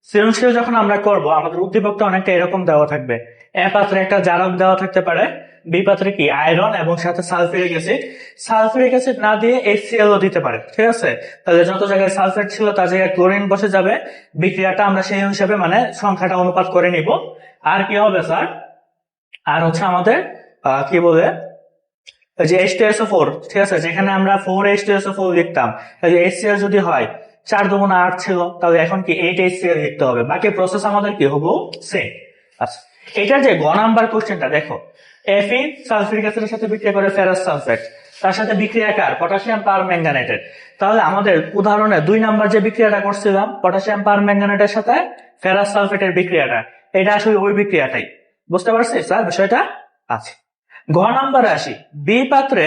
সৃজনশীল যখন আমরা করব, আমাদের উদ্দীপকটা অনেকটা এরকম দেওয়া থাকবে। এ পাত্রে একটা জারক দেওয়া থাকতে পারে, বি পাত্রে কি আয়রন এবং সাথে সালফিউরিক অ্যাসিড। সালফিউরিক অ্যাসিড না দিয়ে HCl ও দিতে পারে। ঠিক আছে? তাহলে যত জায়গায় সালফেট ছিল তার জায়গায় ক্লোরিন বসে যাবে। বিক্রিয়াটা আমরা সেই হিসেবে মানে সংখ্যাটা অনুপাত করে নিব। আর কি হবে স্যার? আর হচ্ছে আমাদের কি বলে, ওই যে H2SO4, ঠিক আছে, যেখানে আমরা 4H2SO4 লিখতাম, এই HCl যদি হয় 4 × 8 ছিল, তাহলে এখন কি 8HCl লিখতে হবে। বাকি প্রসেস আমাদের কি হবো? সেম। আচ্ছা, এটার যে গ নাম্বার কোশ্চেনটা দেখো, Fe সালফিউরিক অ্যাসিডের সাথে বিক্রিয়া করে ফেরাস সালফেট, তার সাথে বিক্রিয়া কার? পটাশিয়াম পার ম্যাঙ্গানেটের। তাহলে আমাদের উদাহরণে 2 নাম্বার যে বিক্রিয়াটা করছিলাম পটাশিয়াম পার ম্যাঙ্গানেটের সাথে ফেরাস সালফেটের বিক্রিয়াটা, এটা আসলে ওই বিক্রিয়াটাই। বুঝতে পারছি স্যার বিষয়টা? আচ্ছা, ঘ নাম্বারে আসি। বি পাত্রে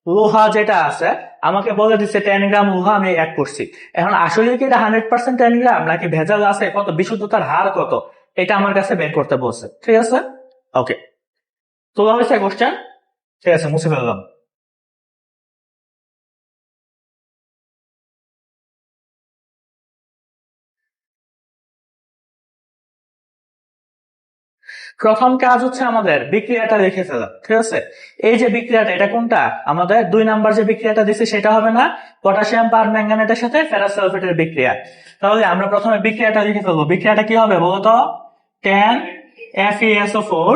লোহা যেটা আছে, আমাকে বলে দিচ্ছে 10 গ্রাম লোহা আমি অ্যাড করছি। এখন আসলে কি এটা 100% 10 গ্রাম নাকি ভেজাল আছে, কত বিশুদ্ধতার হার কত, এটা আমার কাছে বের করতে বলছে। ঠিক আছে? ওকে, তোলা হয়েছে কোশ্চেন? ঠিক আছে, মুছে ফেললাম। প্রথম কাজ হচ্ছে আমাদের বিক্রিয়াটা লিখে ফেলা। ঠিক আছে? এই যে বিক্রিয়াটা, এটা কোনটা? আমাদের 2 নাম্বার যে বিক্রিয়াটা দিচ্ছে সেটা হবে না? পটাশিয়াম পার ম্যাঙ্গানেটের সাথে ফেরাস সালফেটের বিক্রিয়া। তাহলে আমরা প্রথমে বিক্রিয়াটা লিখে ফেলবো। বিক্রিয়াটা কি হবে বলতো? 10 FeSO4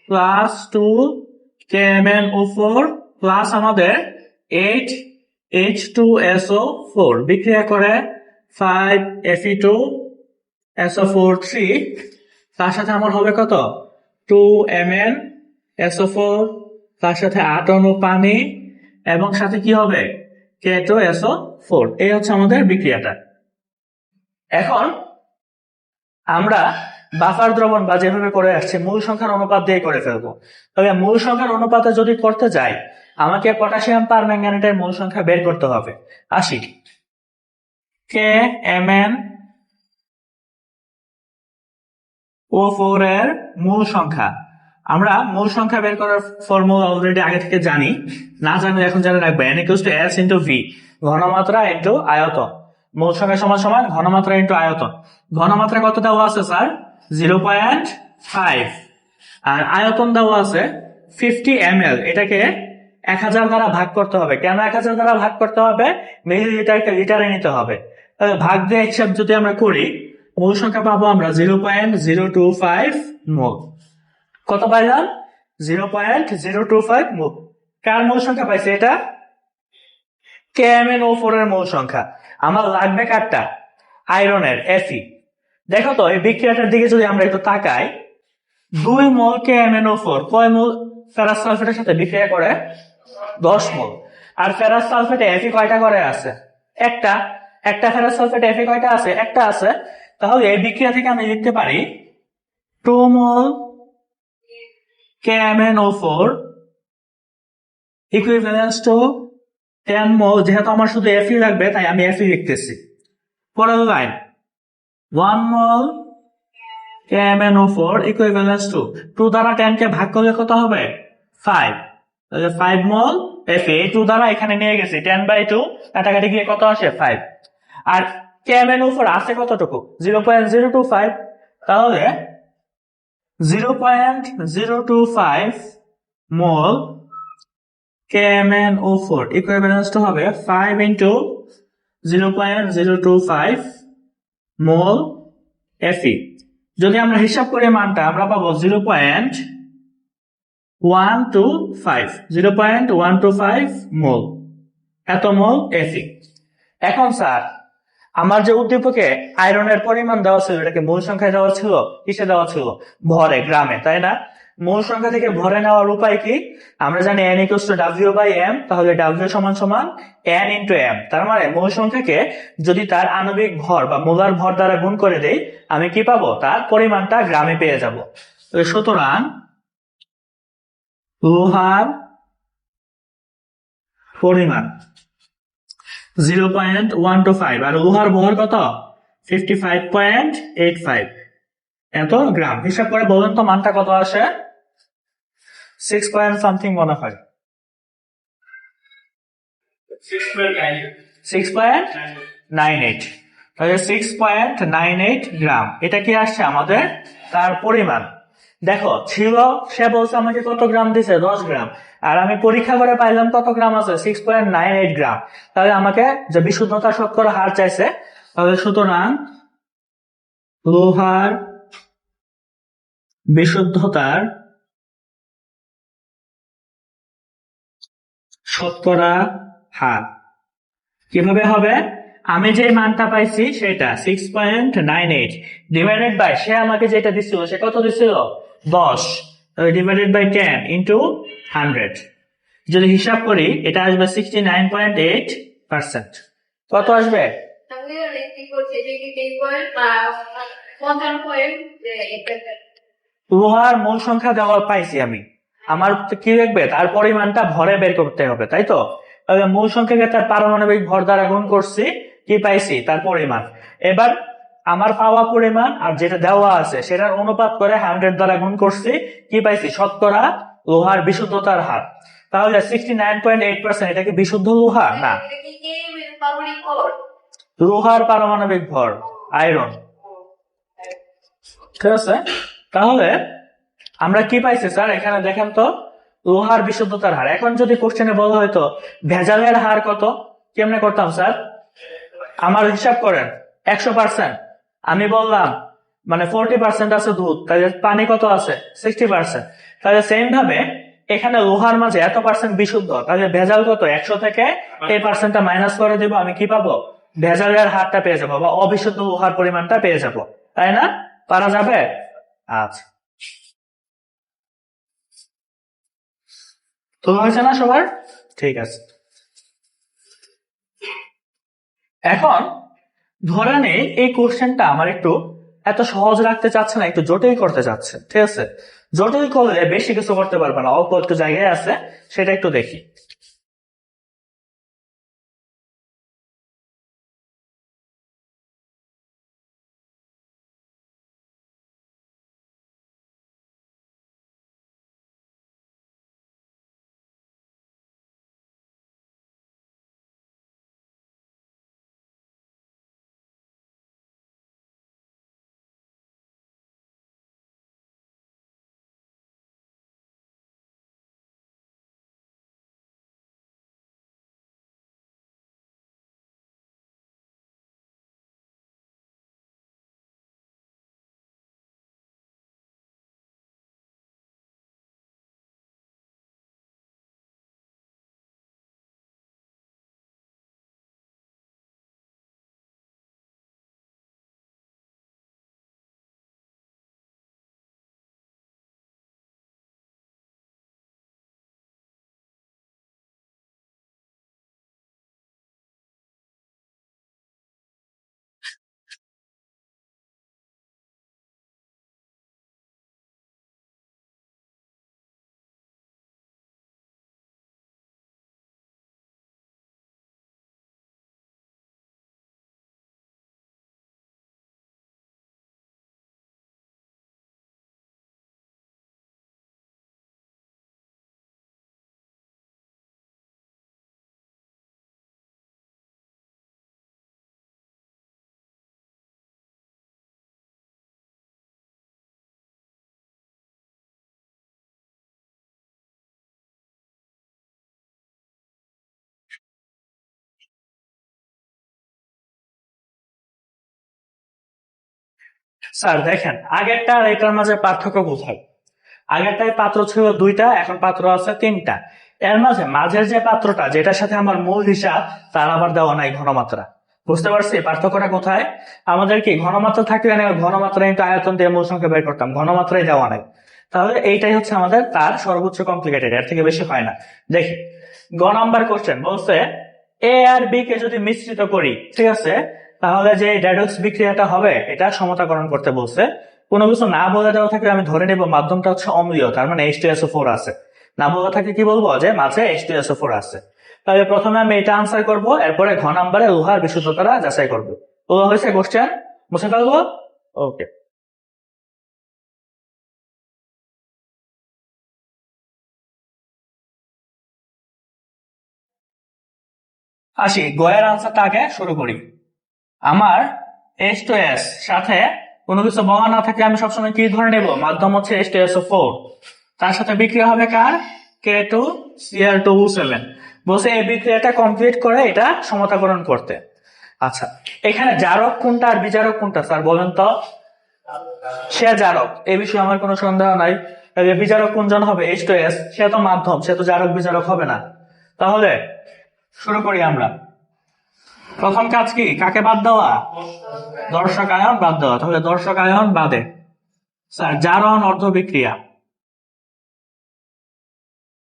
প্লাস 2 KMnO4 প্লাস আমাদের 8 H2SO4 বিক্রিয়া করে 5 Fe2SO4 3, তার সাথে আমার হবে কত? 2Mn SO4, তার সাথে 8 অণু পানি, এবং সাথে কি হবে? K2SO4। এই হচ্ছে আমাদের বিক্রিয়াটা। এখন আমরা বাফার দ্রবণ বা যেভাবে করে আসছে মূল সংখ্যার অনুপাত দিয়ে করে ফেলবো। তবে মূল সংখ্যার অনুপাতে যদি করতে যাই, আমাকে পটাশিয়াম পার ম্যাঙ্গানেটের মোল সংখ্যা বের করতে হবে। আসি, KMnO4 এর মূল সংখ্যা। আমরা মূল সংখ্যা বের করার ফর্মুলা অলরেডি আগে থেকে জানি, না জানলে এখন জানে রাখবে। N = S × V, ঘনমাত্রা ইন্টু আয়তন। মূল সংখ্যা সমান সমান ঘনমাত্রা ইন্টু আয়তন। ঘনমাত্রা কত দেওয়া আছে স্যার? 0.5। আর আয়তন দেওয়া আছে 50 ml। এটাকে 1000 দ্বারা ভাগ করতে হবে। কেন 1000 দ্বারা ভাগ করতে হবে? মিলিলিটারকে লিটারে নিতে হবে। তাহলে ভাগ দিয়ে হিসাব যদি আমরা করি, মূল সংখ্যা পাবো আমরা 0.025 মোল। কত পাইলাম? 0.025 মোল। কার মূল সংখ্যা পাইছে? এটা KMnO4 এর মূল সংখ্যা। আমার লাগবে কারটা? আয়রনের, Fe। দেখো তো এই বিক্রিয়াটার দিকে যদি আমরা একটু তাকাই, 2 মোল KMnO4 কয় মোল ফেরাস সালফেটের সাথে বিক্রিয়া করে? 10 মোল। আর ফেরাস সালফেটে Fe কয়টা করে আছে? একটা ফেরাস সালফেটে Fe কয়টা আছে? একটা আছে। তাহলে এই বিক্রিয়া থেকে আমি লিখতে পারি 2 মোল KMnO4 ইকুইভ্যালেন্স টু 10 মোল। যেহেতু আমার শুধু Fe লাগবে তাই আমি Fe লিখতেছি। পরের লাইন, 1 মোল KMnO4 ইকুইভ্যালেন্স টু 2 দ্বারা 10 কে ভাগ করলে কত হবে? 5। তাহলে 5 মোল Fe। এই 2 দ্বারা এখানে নিয়ে গেছি, 10/2 কাটাকাটি গিয়ে কত আসে? 5। আর KMnO4 আছে কতটুকু? 0.025। তাহলে 0.025 মোল KMnO4 ইকুইভ্যালেন্স টু হবে 5 × 0.025 মোল Fe। যদি আমরা হিসাব করি মানটা, আমরা পাবো 0.125 মোল। এত মোল Fe। এখন স্যার, আমার যে উদ্দীপকে আয়রনের পরিমাণ দেওয়া ছিল, এটাকে মূল সংখ্যায় দেওয়া ছিল, কিসে দেওয়া ছিল? ভরে, গ্রামে, তাই না? মূল সংখ্যা থেকে ভরে নেওয়ার উপায় কি? আমরা জানি N = W/M। তাহলে W = N × M। তার মানে মূল সংখ্যাকে যদি তার আণবিক ভর বা মোলার ভর দ্বারা গুণ করে দেই, আমি কি পাবো? তার পরিমাণটা গ্রামে পেয়ে যাব। সুতরাং লোহার পরিমাণ 0.125 আর লোহার ভর কত? 55.85 এত গ্রাম। হিসাব করে বলেন তো মানটা কত আসে? 6 পয়েন্ট সামথিং মনে হয়, 6.98। তাহলে 6.98 গ্রাম। এটা কি আসছে আমাদের তার পরিমাণ। দেখো, ছিল সে বলছে আমাকে কত গ্রাম দিছে? 10 গ্রাম। আর আমি পরীক্ষা করে পাইলাম কত গ্রাম আছে? 6.98 গ্রাম। তাহলে আমাকে যে বিশুদ্ধতা শতকরা হার চাইছে, তাহলে সুতরাং লোহার বিশুদ্ধতার শতকরা হার কিভাবে হবে? আমি যে মানটা পাইছি সেটা 6.98 ডিভাইডেড বাই, সে আমাকে যেটা দিছিল সে কত দিছিল? 10। Divided by 10 into 100। যদি হিসাব করি এটা আসবে 69.8%। কত আসবে? লোহার মূল সংখ্যা দেওয়া পাইছি আমি। আমার কি লিখবে? তার পরিমাণটা ভরে বের করতে হবে, তাই তো? তাহলে মূল সংখ্যাকে তার পারমাণবিক ভর দ্বারা গুণ করছি, কি পাইছি? তার পরিমাণ। এবার আমার পাওয়া পরিমাণ আর যেটা দেওয়া আছে সেটার অনুপাত করে 100 দ্বারা গুণ করছি, কি পাইছি? শতকরা লোহার বিশুদ্ধতার হার। তাহলে 69.8% এটা কি বিশুদ্ধ লোহা? না, লোহার পারমাণবিক ভর, আয়রন। ঠিক আছে? তাহলে আমরা কি পাইছি স্যার? এখানে দেখেন তো, লোহার বিশুদ্ধতার হার। এখন যদি কোশ্চেনে বলা হয়তো ভেজালের হার কত, কেমনে করতাম স্যার? আমার হিসাব করেন 100%। আমি বললাম মানে 40% আছে দুধ, তাহলে পানি কত আছে? 60%। তাহলে সেম ভাবে এখানে লোহার মাঝে এত পার্সেন্ট বিশুদ্ধ, তাহলে ভেজাল কত? 100 থেকে এই পার্সেন্টটা মাইনাস করে দেবো, আমি কি পাবো? ভেজালের হারটা পেয়ে যাবো বা অবিশুদ্ধ লোহার পরিমাণটা পেয়ে যাবো, তাই না? পারা যাবে? আচ্ছা, তো হয়েছে না সবার? ঠিক আছে। এখন ধরে নেই এই কোশ্চেনটা আমার একটু এত সহজ রাখতে চাচ্ছে না, একটু জটিল করতে চাচ্ছে। ঠিক আছে? জটিল করলে বেশি কিছু করতে পারবে না, অল্প একটু জায়গায় আছে, সেটা একটু দেখি। স্যার দেখেন, আগেরটা আর এটার মাঝে পার্থক্য কোথায়? আগেরটায় পাত্র ছিল দুইটা, এখন পাত্র আছে তিনটা। এর মাঝে মাঝের যে পাত্রটা, যেটার সাথে আমার মূল হিসাব, তার আবার দেওয়া নাই ঘনমাত্রা। বুঝতে পারছি পার্থক্যটা কোথায়? আমাদের কি ঘনমাত্রা থাকলে আমি ঘনমাত্রা কিন্তু আয়তন দিয়ে মূল সংখ্যা বের করতাম, ঘনমাত্রাই দেওয়া নাই। তাহলে এইটাই হচ্ছে আমাদের তার সর্বোচ্চ কমপ্লিকেটেড, এর থেকে বেশি হয় না। দেখি গ নাম্বার কোশ্চেন বলছে এ আর বি কে যদি মিশ্রিত করি, ঠিক আছে, তাহলে যে রেডক্স বিক্রিয়াটা হবে এটা সমতাকরণ করতে বলছে। কোনো কিছু না বলে দেওয়া থাকলে আমি ধরে নেব মাধ্যমটা হচ্ছে অম্লীয়, তার মানে H2SO4 আছে। না বলা থাকে কি বলবো, যে মাঝে H2SO4 আছে। তাহলে প্রথমে আমি এটা আনসার করব, এরপরে ঘ নাম্বারে লোহার বিশুদ্ধতা যাচাই করবো। তোলা হয়েছে কোশ্চেন, বুঝতে পারবো? ওকে, আসি গয়ের আনসারটা আগে শুরু করি। আমার H2S সাথে কোনো কিছু বলা না থাকলে আমি সবসময় কি ধরে নেব, মাধ্যম হচ্ছে H2SO4, তার সাথে বিক্রিয়া হবে কার, K2Cr2O7। বলছে এই বিক্রিয়াটা কমপ্লিট করে এটা সমতাকরণ করতে। আচ্ছা, এখানে জারক কোনটা আর বিজারক কোনটা স্যার বলেন তো? সে জারক, এই বিষয়ে আমার কোনো সন্দেহ নাই। বিজারক কোনজন হবে, H2S, সে তো মাধ্যম, সে তো জারক বিজারক হবে না। তাহলে শুরু করি আমরা। প্রথম কাজ কি, কাকে বাদ দেওয়া, দর্শক আয়ন বাদ দেওয়া। তাহলে দর্শক আয়ন বাদে স্যার জারণ অর্ধ বিক্রিয়া,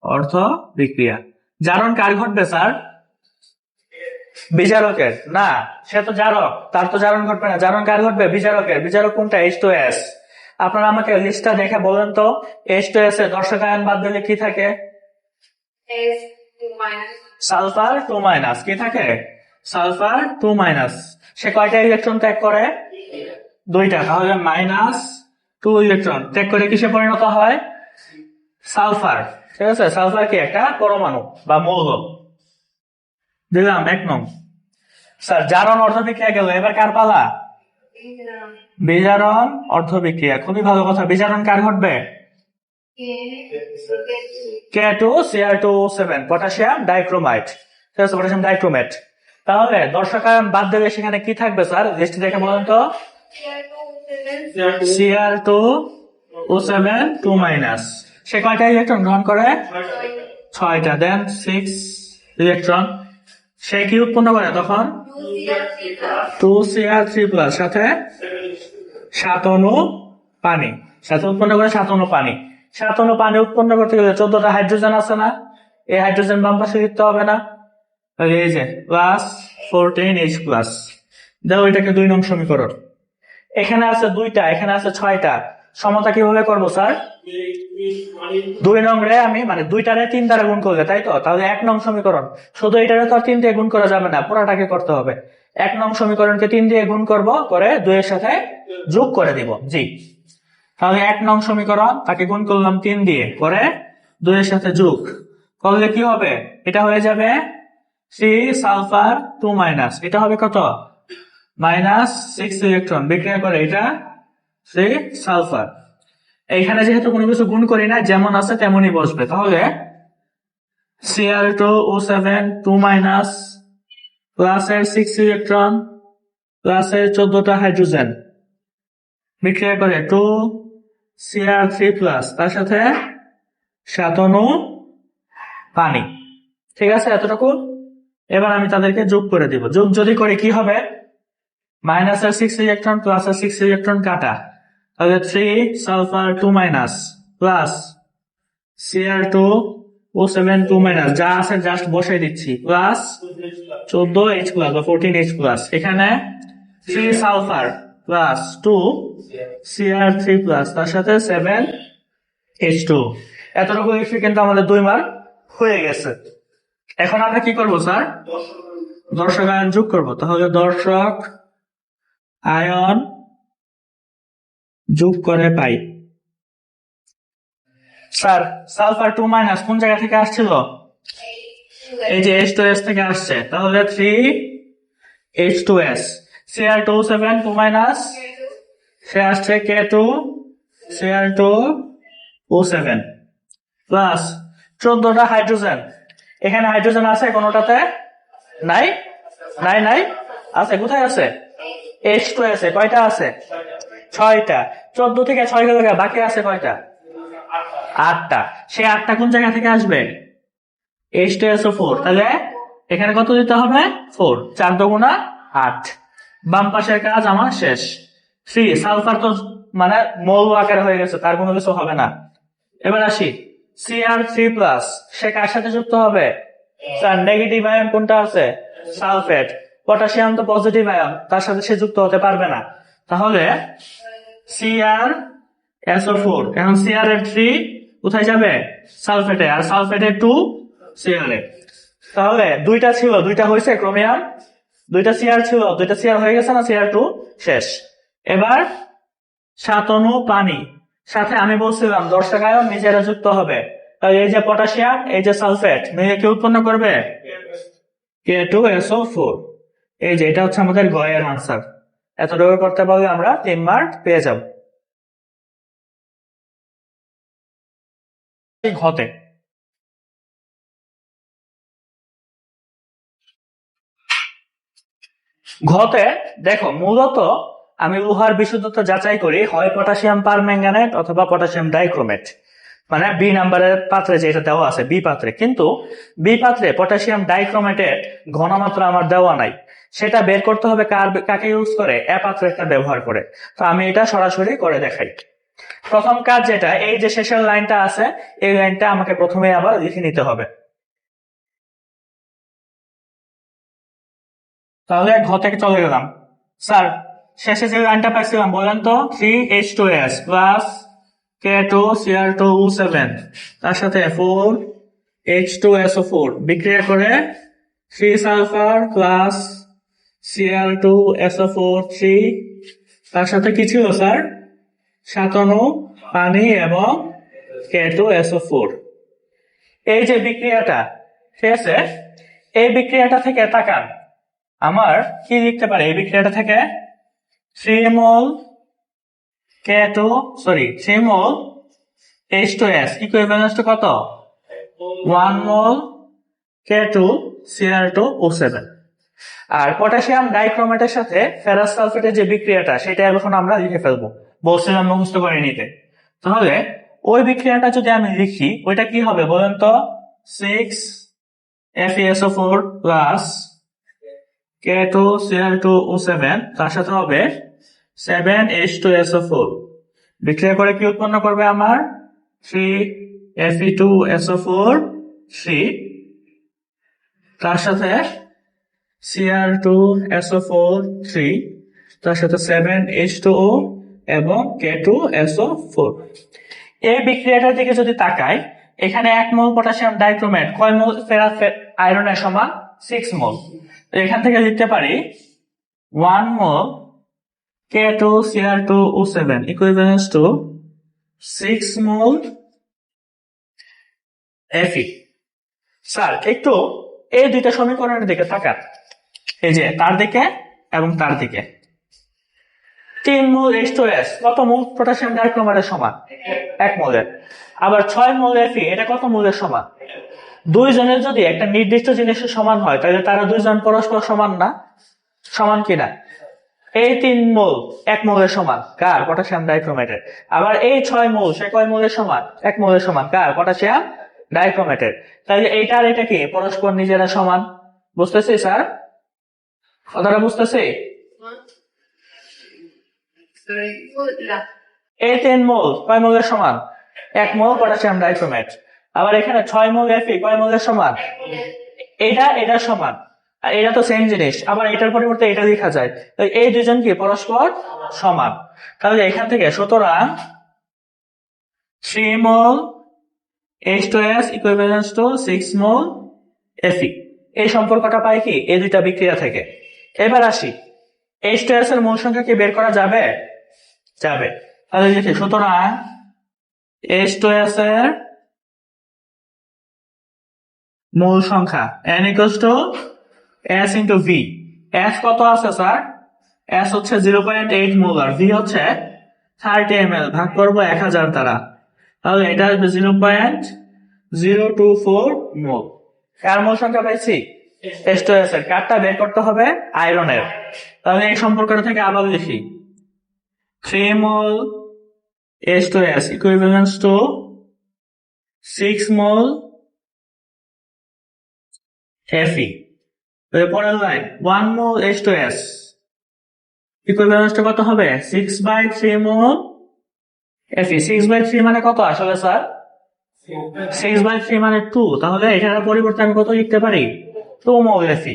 অর্ধ বিক্রিয়া। জারণ কার ঘটবে স্যার, বিজারকের। না, সে তো জারক, তার তো জারণ ঘটবে না। জারণ কার ঘটবে, বিজারকের। বিজারক কোনটা, H2S। আপনারা আমাকে লিস্টটা দেখে বলেন তো, H2S এ দর্শক আয়ন বাদ দিলে কি থাকে, সালফার 2 কি থাকে, সালফার 2। সে কয়টা ইলেকট্রন ত্যাগ করে, দুইটা। তাহলে -2 ইলেকট্রন ত্যাগ করে কিসে পরিণত হয়, সালফার। ঠিক আছে, সালফার কি একটা পরমাণু বা মৌল। দিলাম 1 নং। স্যার জারণ অর্ধ বিক্রিয়া গেল, এবার কার পালা, বিজারণ অর্ধ বিক্রিয়া। খুবই ভালো কথা, বিজারণ কার ঘটবে, K2Cr2O7, পটাশিয়াম ডাইক্রোমাইট। ঠিক আছে, পটাশিয়াম ডাইক্রোমেট। তাহলে দর্শক আয়ন বাদ দিলে সেখানে কি থাকবে স্যার, লিস্ট দেখে বলেন তো, Cr2O7 2। সে কয়টা ইলেকট্রন গ্রহণ করে, 6টা। দেন 6 ইলেকট্রন। সে কি উৎপন্ন করে তখন, 2Cr3+, সাথে 7 অণু পানি, সাথে উৎপন্ন করে 7 অণু পানি। 7 অণু পানি উৎপন্ন করতে গেলে 14টা হাইড্রোজেন আছে না, এই হাইড্রোজেন বাম পাশে লিখতে হবে না, এই যে +14H+। দাও এটাকে 2 নং সমীকরণ। এখানে আছে 2টা, এখানে আছে 6টা। সমতা কিভাবে করবো স্যার, 2 নং রে আমি মানে 2টারে 3 দ্বারা গুণ করলে, তাই তো? তাহলে 1 নং সমীকরণ। শুধু এটারে তো আর 3 দিয়ে গুণ করা যাবে না, পুরাটাকে করতে হবে। 1 নং সমীকরণকে 3 দিয়ে গুণ করব, করে 2 এর সাথে যোগ করে দিব। জি, তাহলে 1 নং সমীকরণ তাকে গুণ করলাম 3 দিয়ে, করে 2 এর সাথে যোগ করলে কি হবে, এটা হয়ে যাবে সি সালফার 2। এটা হবে কত, -6 ইলেকট্রন বিক্রিয়া করে এটা সি সালফার। এইখানে যেহেতু কোনো কিছু গুণ করি না, যেমন আছে তেমনই বসবে। তাহলে Cr2O7 2- প্লাসের 6 ইলেকট্রন প্লাসের 14টা হাইড্রোজেন বিক্রিয়া করে 2Cr3+, তার সাথে 7 অণু পানি। ঠিক আছে, এতটুকু। এবার আমি তাদেরকে যোগ করে দিব। যোগ যদি করি কি হবে, -6 ইলেকট্রন প্লাসের 6 ইলেকট্রন কাটা, তাহলে 3 সালফার 2- প্লাস Cr2O7 2- যা আছে জাস্ট বসাই দিচ্ছি, প্লাস 14H+ বা 14H+। এখানে 3 সালফার প্লাস 2 Cr3+, তার সাথে 7H2। এতটুকু লিখে কিন্তু আমাদের 2 মার্ক হয়ে গেছে। এখন আমরা কি করব স্যার, দর্শক আয়ন যোগ করব। তাহলে দর্শক আয়ন যোগ করে পাই, স্যার সালফার 2- কোন জায়গা থেকে আসছিল, এই যে H2S থেকে আসছে। তাহলে 3H2S, Cr2O7 2- সে আসছে K2Cr2O7 প্লাস 14টা হাইড্রোজেন। এখানে হাইড্রোজেন আছে কোনোটাতে, নাই নাই নাই, আছে কোথায় আছে, H2S এ কয়টা আছে, 6টা। 14 থেকে 6 গেল, বাকি আছে কয়টা? 8টা। সেই 8টা কোন জায়গা থেকে আসবে? H2SO4। তাহলে এখানে কত দিতে হবে? 4। 4 দুগুণা 8। বাম পাশের কাজ আমার শেষ। 3 সালফার তো মানে মৌল আকারে হয়ে গেছে, তার কোনো কিছু হবে না। এবার আসি Cr3+, সে কার সাথে যুক্ত হবে? স্যার নেগেটিভ আয়ন কোনটা আছে? সালফেট। পটাশিয়াম তো পজিটিভ আয়ন, তার সাথে সে যুক্ত হতে পারবে না। তাহলে CrSO4, এখন Cr এর 3 কোথায় যাবে? সালফেটে, আর সালফেটের 2 Cr এ। তাহলে 2টা ছিল, 2টা হয়েছে ক্রোমিয়াম, 2টা Cr ছিল, 2টা Cr হয়ে গেছে না? Cr2 শেষ। এবার 7 অণু পানি, সাথে আমি বলছিলাম 10 টাকা আয়ন নিজেরা যুক্ত হবে। তাহলে এই যে পটাশিয়াম, এই যে সালফেট মিলে কি উৎপন্ন করবে? K2SO4। এই যে এটা হচ্ছে আমাদের গয়ের আনসার। এতটুকু করতে পারলে আমরা 3 মার্ক পেয়ে যাব। ঘতে ঘতে দেখো, মূলত আমি লোহার বিশুদ্ধতা যাচাই করি হয় পটাশিয়াম পারম্যাঙ্গানেট অথবা পটাশিয়াম ডাইক্রোমেট, মানে বি নাম্বারের পাত্রে যেটা দেওয়া আছে, বি পাত্রে। কিন্তু বি পাত্রে পটাশিয়াম ডাইক্রোমেটের ঘনমাত্রা আমার দেওয়া নাই, সেটা বের করতে হবে কাকে ইউজ করে? এ পাত্রেরটা ব্যবহার করে। তো আমি এটা সরাসরি করে দেখাই। প্রথম কাজ যেটা, এই যে শেষের লাইনটা আছে, এই লাইনটা আমাকে প্রথমে আবার লিখে নিতে হবে। তাহলে ঘ থেকে চলে গেলাম। স্যার শেষে যে লাইনটা পাইছিলাম বলেন তো? 3H2S প্লাস K2Cr2O7, তার সাথে 4H2SO4 বিক্রিয়া করে 3 সালফার প্লাস Cr2SO4 3, তার সাথে কি ছিল স্যার? 7 অণু পানি এবং K2SO4। এই যে বিক্রিয়াটা, ঠিক আছে, এই বিক্রিয়াটা থেকে তাকান, আমার কি লিখতে পারে এই বিক্রিয়াটা থেকে? 3 মোল K2, 3 মোল H2S ইকুইভ্যালেন্স টু কত? 1 মোল K2Cr2O7। আর পটাশিয়াম ডাইক্রোমেটের সাথে ফেরাস সালফেটের যে বিক্রিয়াটা, সেটা এখন আমরা লিখে ফেলবো, বলছিলাম মুখস্থ করে নিতে। তাহলে ওই বিক্রিয়াটা যদি আমি লিখি, ওইটা কি হবে বলেন তো? 6FeSO4 প্লাস K2Cr2O7, তার সাথে হবে 7H2SO4 বিক্রিয়া করে কি উৎপন্ন করবে আমার? 3Fe2SO4 3, তার সাথে Cr2SO4 3, তার সাথে 7H2O এবং K2SO4। এই বিক্রিয়াটার দিকে যদি তাকাই, এখানে 1 মোল পটাশিয়াম ডাইক্রোমেট কয় মোল ফেরাস আয়রনের সমান? 6 মোল। এখান থেকে লিখতে পারি 1 মোল K2Cr2O7 equivalents to 6 mole Fe। Sir একটু এই দুইটা সমীকরণের দিকে তাকান, এই যে তার দিকে এবং তার দিকে। 3 মোল H2S কত মোল পটাশিয়াম ডাইক্রোমেটের সমান? 1 মোলের। আবার 6 মোল Fe, এটা কত মোলের সমান? দুইজনের যদি একটা নির্দিষ্ট জিনিসের সমান হয়, তাহলে তারা দুইজন পরস্পর সমান না? সমান কিনা? এই 3 মোল 1 মোলের সমান কার? পটাশিয়াম ডাইক্রোমেটের। আবার এই 6 মোল, সে কয় মোলের সমান? 1 মোলের সমান কার? পটাশিয়াম ডাইক্রোমেটের। তাহলে এইটা আর এটা কি পরস্পর নিজেরা সমান? বুঝতেছি স্যার? কথাটা বুঝতেছি? এই 3 মোল কয় মোলের সমান? 1 মোল পটাশিয়াম ডাইক্রোমেট। আবার এখানে 6 মোল Fe কয় মোলের সমান? এটা সমান, আর এটা তো সেম জিনিস। আবার এটার পরিবর্তে এটা লেখা যায়, এই দুজন কি পরস্পর সমান। তাহলে এখান থেকে সুতরাং 3 মোল H2S equivalents to 6 mole Fe, এই সম্পর্কটা পাই কি এই দুইটা বিক্রিয়া থেকে। এবার আসি, H2S এর মোল সংখ্যা কি বের করা যাবে? যাবে। তাহলে লিখি সুতরাং H2S এর মোল সংখ্যা N equals to S into V। S কত আছে স্যার? S হচ্ছে 0.8 মোল আর V হচ্ছে 30 ml, ভাগ করবো 1000 দ্বারা, তাহলে এটা আসবে 0.024 মোল। কার মোল সংখ্যা পাইছি? H2S এর। কারটা বের করতে হবে? আয়রনের। তাহলে এই সম্পর্কটা থেকে আবার লিখি, 3 mol H2S equivalents to 6 mol Fe. পরের line 1 mol H2S equivalents to কত হবে? 6/3 mol Fe. 6/3 মানে কত আসলে স্যার? 6/3 মানে 2, তাহলে এটার পরিবর্তে আমি কত লিখতে পারি? 2 mol Fe।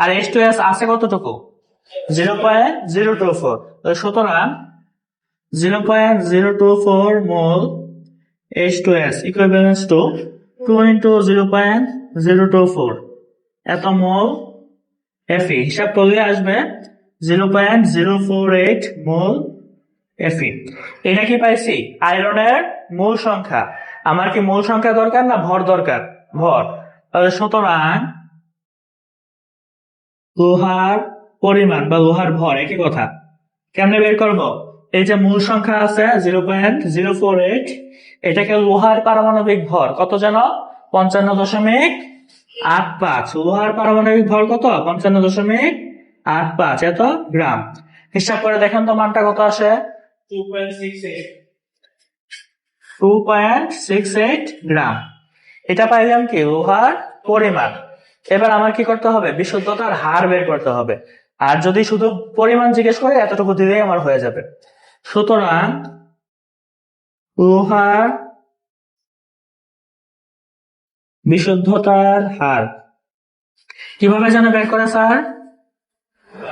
আর H2S আছে কতটুকু? 0.024। সুতরাং 0.024 mol H2S equivalents to 2 into 0.024 এত mol Fe। হিসাব করলে আসবে 0.048 mol Fe। এটা কি পাইছি? আয়রনের মূল সংখ্যা। আমার কি মূল সংখ্যা দরকার না ভর দরকার? ভর। তাহলে সুতরাং লোহার পরিমাণ বা লোহার ভর একই কথা। কেমনে বের করবো? এই যে মূল সংখ্যা আছে 0.048, এটাকে লোহার পারমাণবিক ভর কত যেন? 55.85। লোহার পারমাণবিক ভর কত? 55.85 এত গ্রাম। হিসাব করে দেখেন তো মানটা কত আসে? 2.68 গ্রাম। এটা পাইলাম কি? লোহার পরিমাণ। এবার আমার কি করতে হবে? বিশুদ্ধতার হার বের করতে হবে। আর যদি শুধু পরিমাণ জিজ্ঞেস করে এতটুকু দিলেই আমার হয়ে যাবে। সুতরাং লোহার বিশুদ্ধতার হার কিভাবে যেন বের করে স্যার?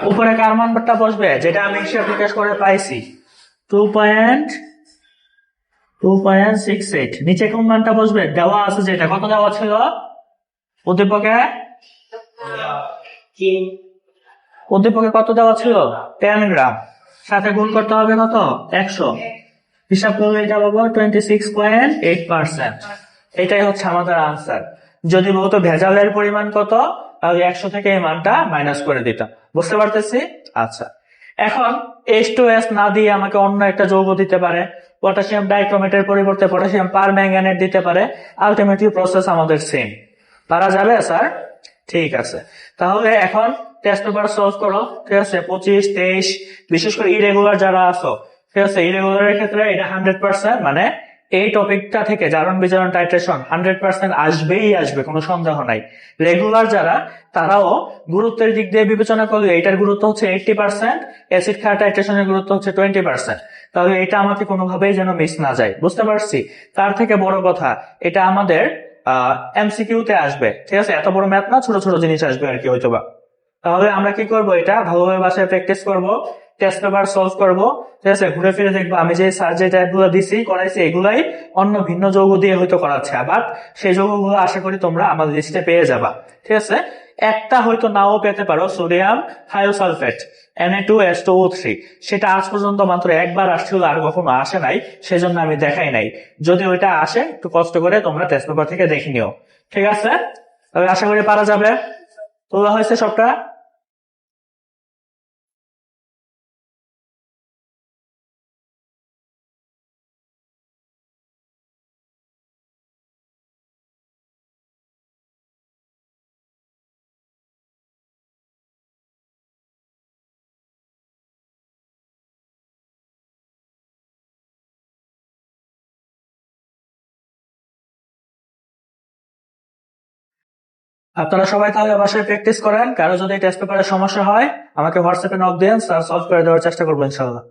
উপরে কার মানটা বসবে? যেটা আমি হিসাব নিকাশ করে পাইছি 2.68। নিচে কোন মানটা বসবে? দেওয়া আছে যেটা। কত দেওয়া ছিল উদ্দীপকে? উদ্দীপকে কত দেওয়া ছিল? 10 গ্রাম। সাথে গুণ করতে হবে কত? 100। হিসাব করলে এটা পাবো 26.8%। এটাই হচ্ছে আমাদের আনসার। যদি বলতো ভেজালের পরিমাণ কত, তাহলে 100 থেকে এই মানটা মাইনাস করে দিতাম। বুঝতে পারতেছি? আচ্ছা, এখন H2S না দিয়ে আমাকে অন্য একটা যৌগ দিতে পারে। পটাশিয়াম ডাইক্রোমেটের পরিবর্তে পটাশিয়াম পারম্যাঙ্গানেট দিতে পারে। আলটিমেটলি প্রসেস আমাদের সেম। পারা যাবে স্যার? ঠিক আছে, তাহলে এখন টেস্ট পেপার সলভ করো। ঠিক আছে, 25, 23, বিশেষ করে ইরেগুলার যারা আছো, ঠিক আছে, ইরেগুলারের ক্ষেত্রে এটা 100%, মানে এই টপিকটা থেকে জারণ বিজারণ টাইট্রেশন 100% আসবেই আসবে, কোনো সন্দেহ নাই। রেগুলার যারা, তারাও গুরুত্বের দিক দিয়ে বিবেচনা করলে এটার গুরুত্ব হচ্ছে 80%, অ্যাসিড ক্ষার টাইট্রেশনের গুরুত্ব হচ্ছে 20%। তাহলে এটা আমাকে কোনোভাবেই যেন মিস না যায়। বুঝতে পারছি? তার থেকে বড় কথা, এটা আমাদের এমসিকিউতে আসবে। ঠিক আছে, এত বড় ম্যাথ না, ছোট ছোট জিনিস আসবে আর কি হয়তোবা। তাহলে আমরা কি করব? এটা ভালোভাবে বাসায় প্র্যাকটিস করব, টেস্ট পেপার সলভ করব। ঠিক আছে, ঘুরে ফিরে দেখবো আমি যে স্যার যে টাইপগুলো দিছি করাইছি এগুলাই অন্য ভিন্ন যৌগ দিয়ে হয়তো করাচ্ছে, আবার সেই যৌগগুলো আশা করি তোমরা আমাদের লিস্টে পেয়ে যাবা। ঠিক আছে, একটা হয়তো নাও পেতে পারো, সোডিয়াম থায়োসালফেট Na2S2O3, সেটা আজ পর্যন্ত মাত্র একবার আসছিল, আর কখনো আসে নাই, সেজন্য আমি দেখাই নাই। যদি ওইটা আসে একটু কষ্ট করে তোমরা টেস্ট পেপার থেকে দেখে নিও। ঠিক আছে, তবে আশা করি পারা যাবে। তোলা হয়েছে সবটা? আপনারা সবাই তাহলে বাসায় প্র্যাকটিস করেন। কারো যদি টেস্ট পেপারে সমস্যা হয় আমাকে হোয়াটসঅ্যাপে নক দেন, স্যার সলভ করে দেওয়ার চেষ্টা করবো ইনশাল্লাহ।